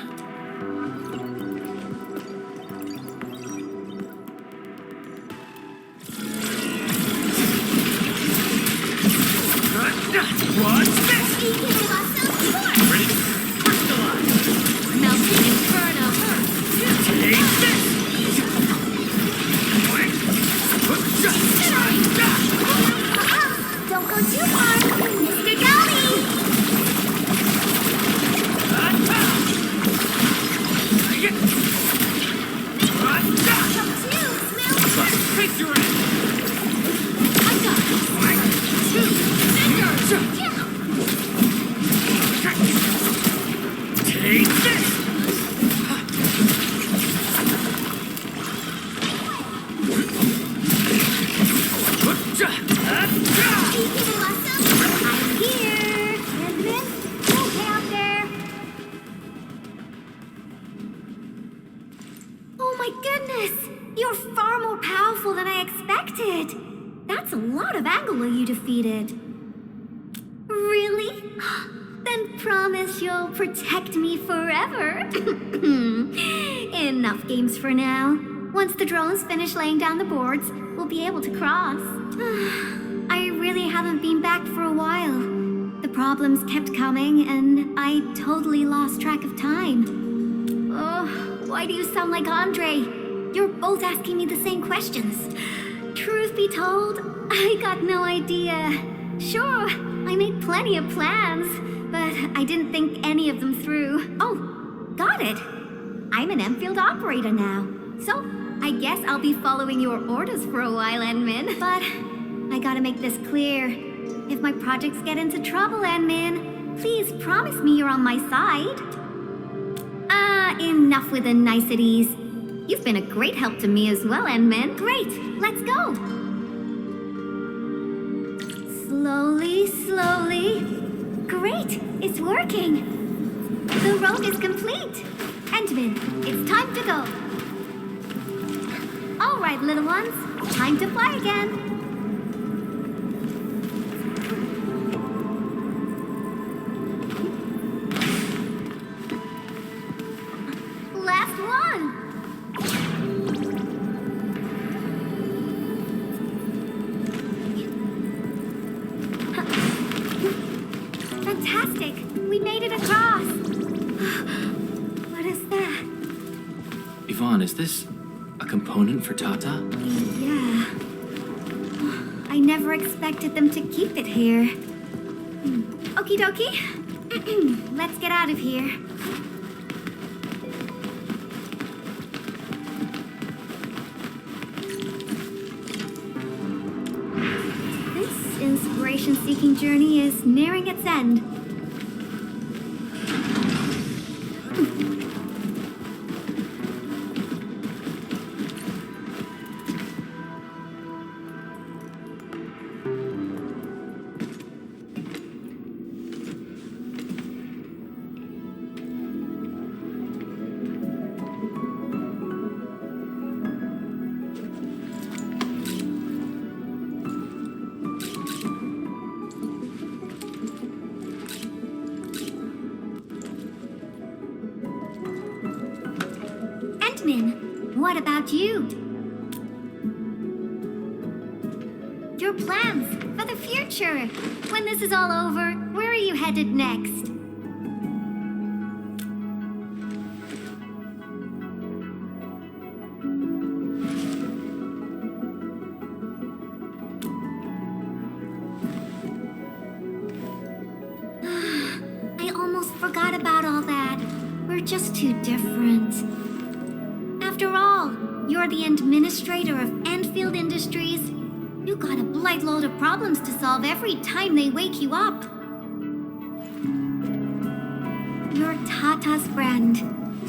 What's this? Ready? Crystallize. Melting inferno. Take this! Don't go too far, Mr. Golly! Take your ass! I got it! 1, 2, take this! I'm here! Endman, you okay out there? Oh my goodness! You're far more powerful than I expected! That's a lot of Aggeloi you defeated. Really? Then promise you'll protect me forever. Enough games for now. Once the drones finish laying down the boards, we'll be able to cross. I really haven't been back for a while. The problems kept coming, and I totally lost track of time. Oh, why do you sound like Andre? You're both asking me the same questions. Truth be told, I got no idea. Sure, I made plenty of plans, but I didn't think any of them through. Oh, got it. I'm an Endfield operator now, so I guess I'll be following your orders for a while, Endmin. But I gotta make this clear. If my projects get into trouble, Endmin, please promise me you're on my side. Enough with the niceties. You've been a great help to me as well, Endmin. Great, let's go. Slowly, slowly. Great, it's working. The road is complete. Endmin, it's time to go. All right, little ones, time to fly again. Last one. Fantastic, we made it across. What is that? Yvonne, is this a component for Tata? Yeah. I never expected them to keep it here. Okie dokie. Let's get out of here. This inspiration-seeking journey is nearing its end. What about you? Your plans for the future. When this is all over, where are you headed next? I almost forgot about all that. We're just too different. After all, you're the Endministrator of Endfield Industries. You got a blight load of problems to solve every time they wake you up. You're Tata's friend,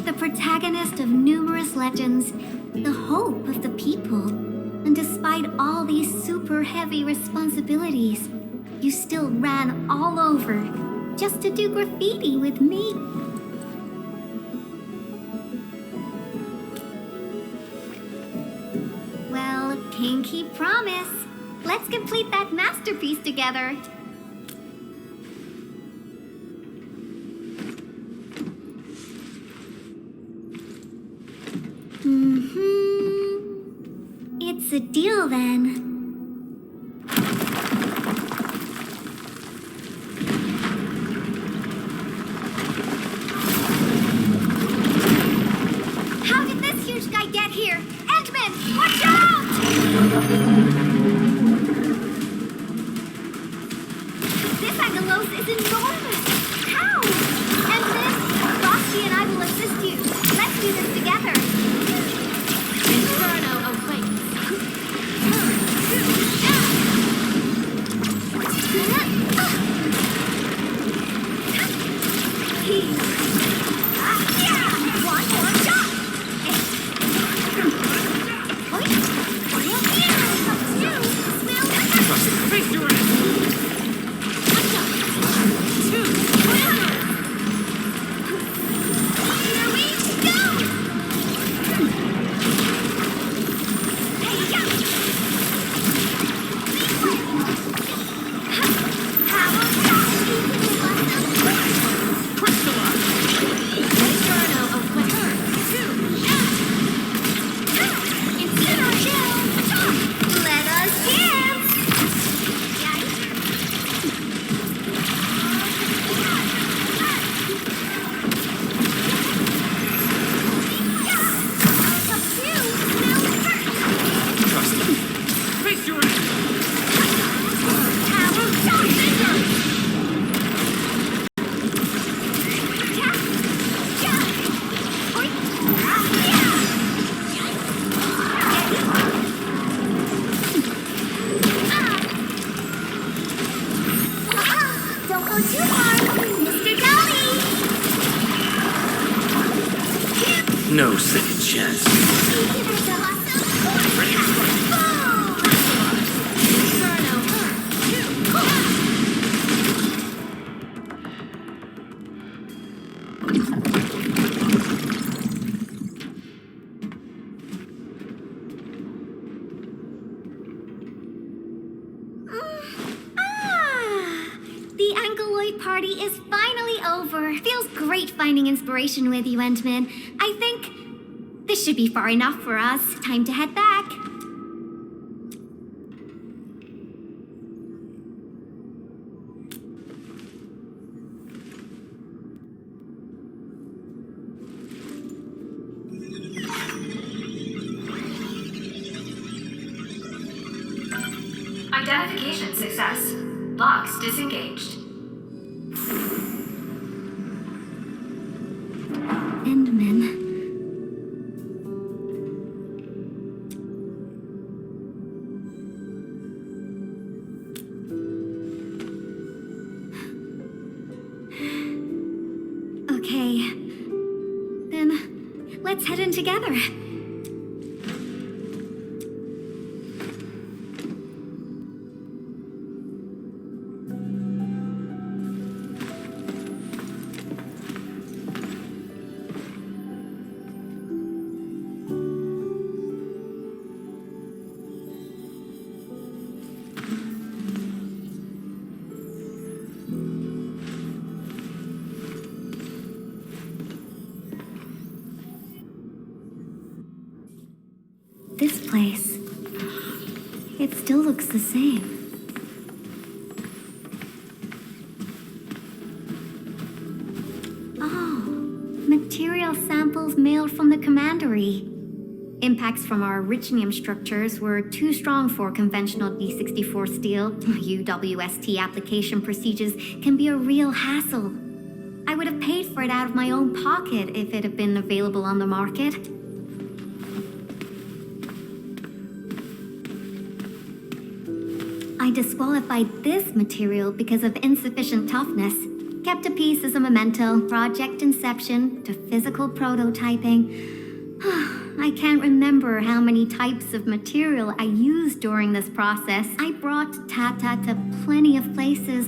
the protagonist of numerous legends, the hope of the people. And despite all these super heavy responsibilities, you still ran all over just to do graffiti with me. Pinky promise. Let's complete that masterpiece together. It's a deal then. How did this huge guy get here? Endman, watch out! This Aggeloi is enormous! How? And this, Roxy and I will assist you. Let's do this together. Inferno awaits. One more shot! Face your ass! Here we go! No second chance. The Aggeloi party is finally over. Feels great finding inspiration with you, Endman. I think this should be far enough for us. Time to head back. Identification success. Locks disengaged. Endman. Okay. Then let's head in together. This place, it still looks the same. Oh, material samples mailed from the commandery. Impacts from our richnium structures were too strong for conventional D64 steel. UWST application procedures can be a real hassle. I would have paid for it out of my own pocket if it had been available on the market. I disqualified this material because of insufficient toughness. Kept a piece as a memento, project inception to physical prototyping. I can't remember how many types of material I used during this process. I brought Tata to plenty of places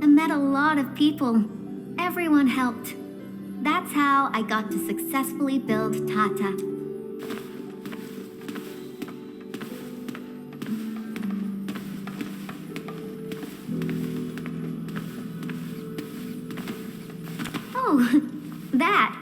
and met a lot of people. Everyone helped. That's how I got to successfully build Tata. Oh, that.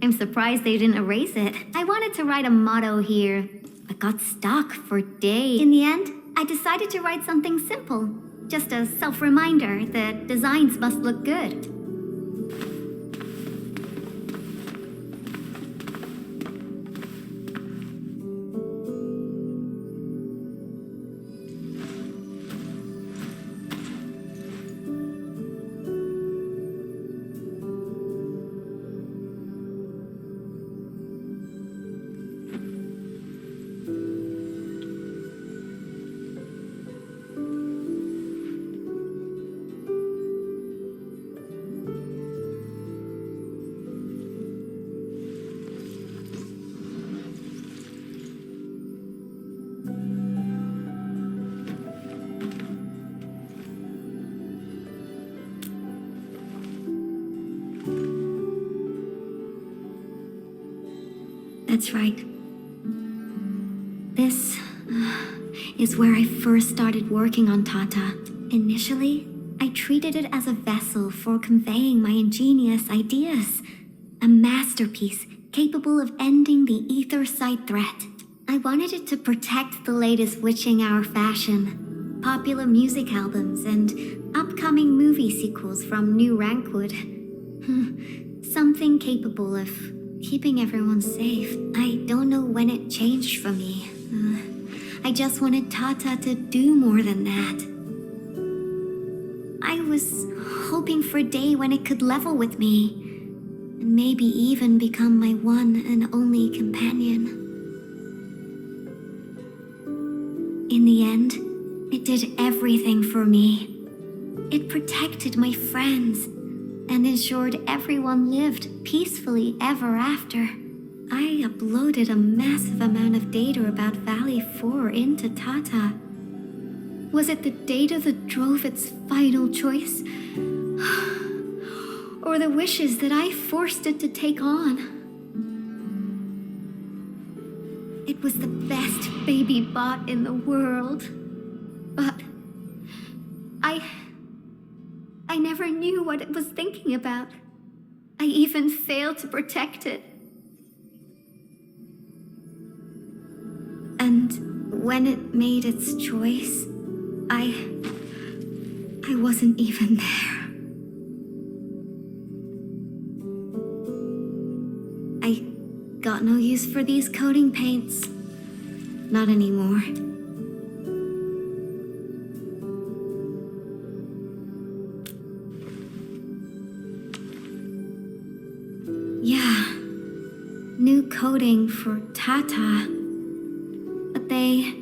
I'm surprised they didn't erase it. I wanted to write a motto here, but got stuck for days. In the end, I decided to write something simple. Just a self-reminder that designs must look good. That's right. This is where I first started working on Tata. Initially, I treated it as a vessel for conveying my ingenious ideas. A masterpiece capable of ending the ether site threat. I wanted it to protect the latest witching hour fashion, popular music albums, and upcoming movie sequels from New Rankwood. Something capable of keeping everyone safe. I don't know when it changed for me. I just wanted Tata to do more than that. I was hoping for a day when it could level with me, and maybe even become my one and only companion. In the end, it did everything for me. It protected my friends and ensured everyone lived peacefully ever after. I uploaded a massive amount of data about Valley 4 into Tata. Was it the data that drove its final choice? Or the wishes that I forced it to take on? It was the best baby bot in the world. But I never knew what it was thinking about. I even failed to protect it. And when it made its choice, I wasn't even there. I got no use for these coating paints. Not anymore. Yeah, new coating for Tata. But they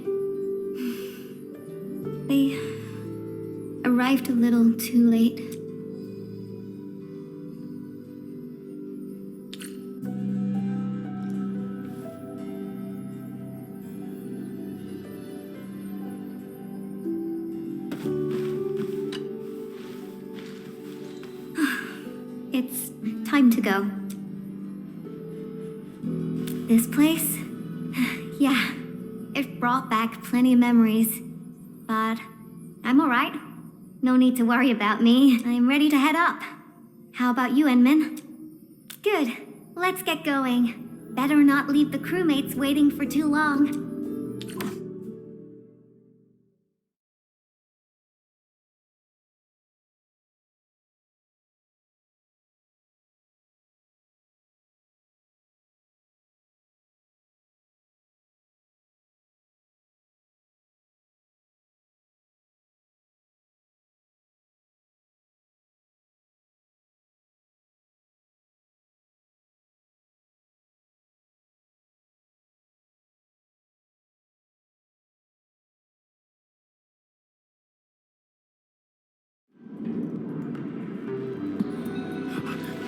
arrived a little too late. It's time to go. This place? Yeah, it brought back plenty of memories. But I'm alright. No need to worry about me. I'm ready to head up. How about you, Inman? Good. Let's get going. Better not leave the crewmates waiting for too long.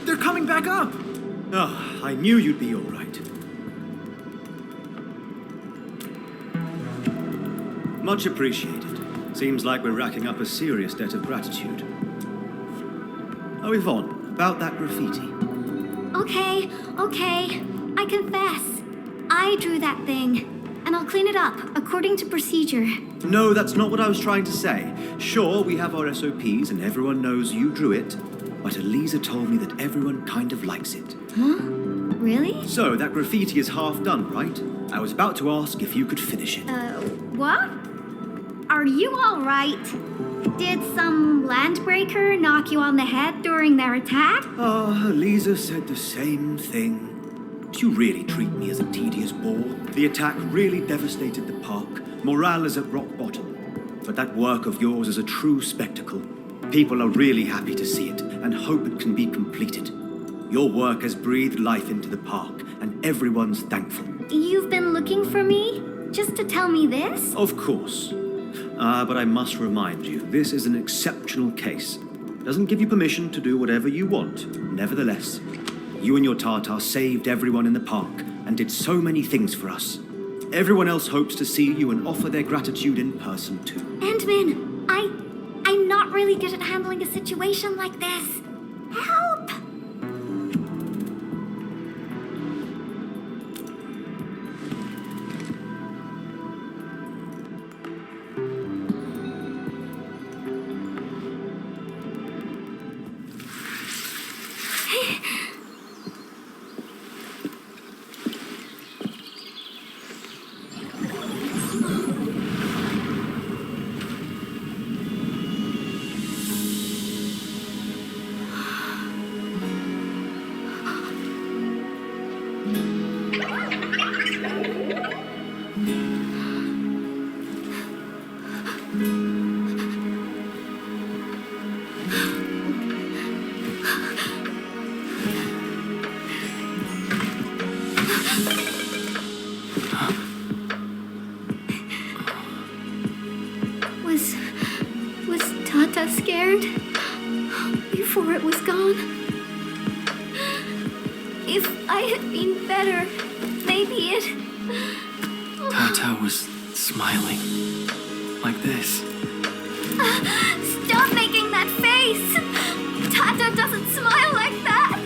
They're coming back up! Oh, I knew you'd be all right. Much appreciated. Seems like we're racking up a serious debt of gratitude. Oh, Yvonne, about that graffiti. Okay. I confess. I drew that thing. And I'll clean it up, according to procedure. No, that's not what I was trying to say. Sure, we have our SOPs and everyone knows you drew it, but Elisa told me that everyone kind of likes it. Huh? Really? So, that graffiti is half done, right? I was about to ask if you could finish it. What? Are you all right? Did some Landbreaker knock you on the head during their attack? Oh, Elisa said the same thing. You really treat me as a tedious bore. The attack really devastated the park. Morale is at rock bottom. But that work of yours is a true spectacle. People are really happy to see it and hope it can be completed. Your work has breathed life into the park, and everyone's thankful. You've been looking for me? Just to tell me this? Of course. But I must remind you, this is an exceptional case. Doesn't give you permission to do whatever you want. Nevertheless, you and your Tartar saved everyone in the park and did so many things for us. Everyone else hopes to see you and offer their gratitude in person too. Endman, I'm not really good at handling a situation like this. Help! Was Tata scared before it was gone? If I had been better... maybe it... Tata was smiling. Like this. Stop making that face! Tata doesn't smile like that!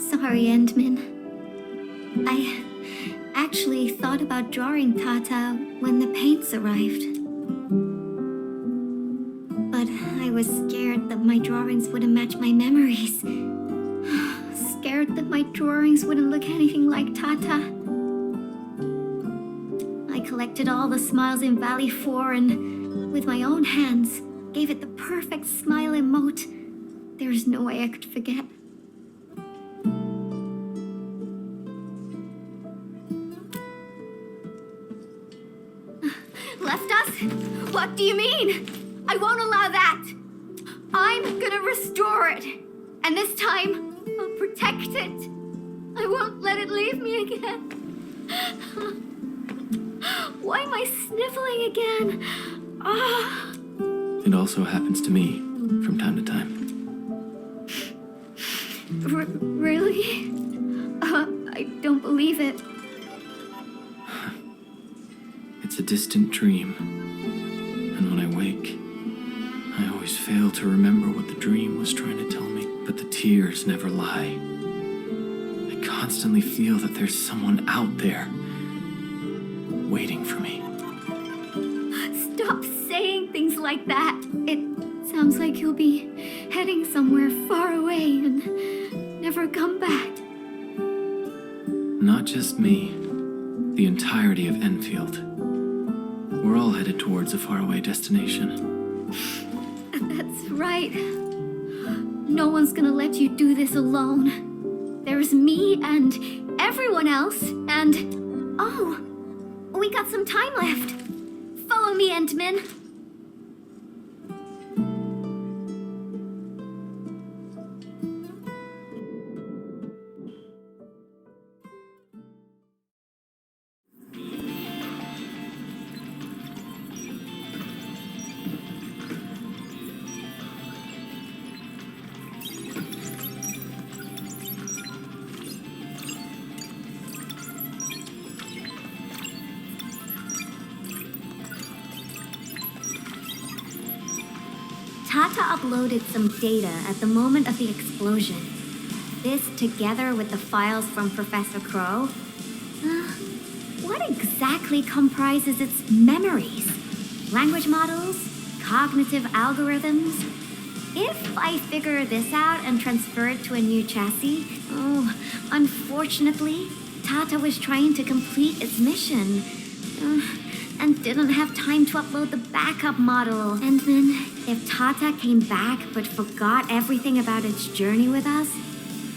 Sorry, Endman. I actually thought about drawing Tata when the paints arrived. But I was scared that my drawings wouldn't match my memories. Scared that my drawings wouldn't look anything like Tata. I collected all the smiles in Valley 4 and, with my own hands, gave it the perfect smile emote. There's no way I could forget. Left us? What do you mean? I won't allow that. I'm gonna restore it. And this time, I'll protect it. I won't let it leave me again. Why am I sniffling again? Ah. It also happens to me from time to time. Really? I don't believe it. It's a distant dream. And when I wake, I always fail to remember what the dream was trying to tell me. But the tears never lie. I constantly feel that there's someone out there waiting for me. Stop saying things like that. It sounds like you'll be heading somewhere far away and never come back. Not just me. The entirety of Enfield. We're all headed towards a faraway destination. That's right. No one's gonna let you do this alone. There's me and everyone else, and... Oh, we got some time left. Follow me, Endman. Tata uploaded some data at the moment of the explosion. This, together with the files from Professor Crow. What exactly comprises its memories? Language models? Cognitive algorithms? If I figure this out and transfer it to a new chassis, unfortunately, Tata was trying to complete its mission. And didn't have time to upload the backup model. And then, if Tata came back but forgot everything about its journey with us,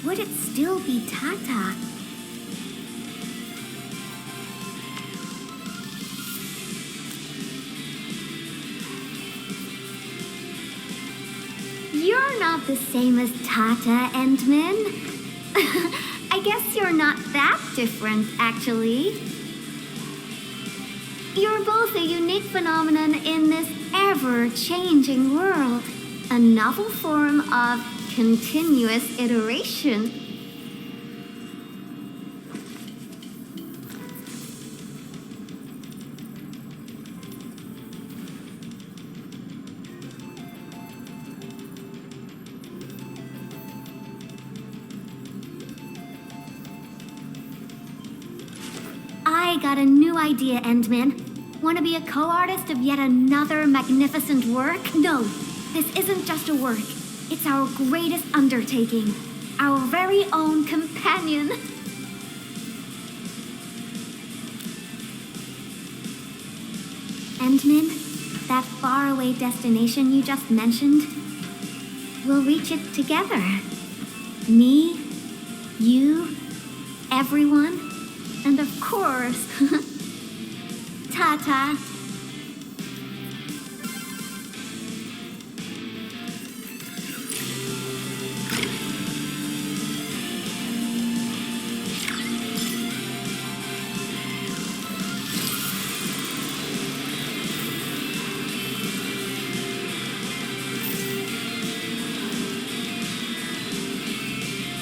would it still be Tata? You're not the same as Tata, Endman. I guess you're not that different, actually. You're both a unique phenomenon in this ever-changing world. A novel form of continuous iteration. I got a new idea, Endman. Want to be a co-artist of yet another magnificent work? No, this isn't just a work. It's our greatest undertaking. Our very own companion. Endman, that faraway destination you just mentioned, we'll reach it together. Me, you, everyone, and of course, Tata.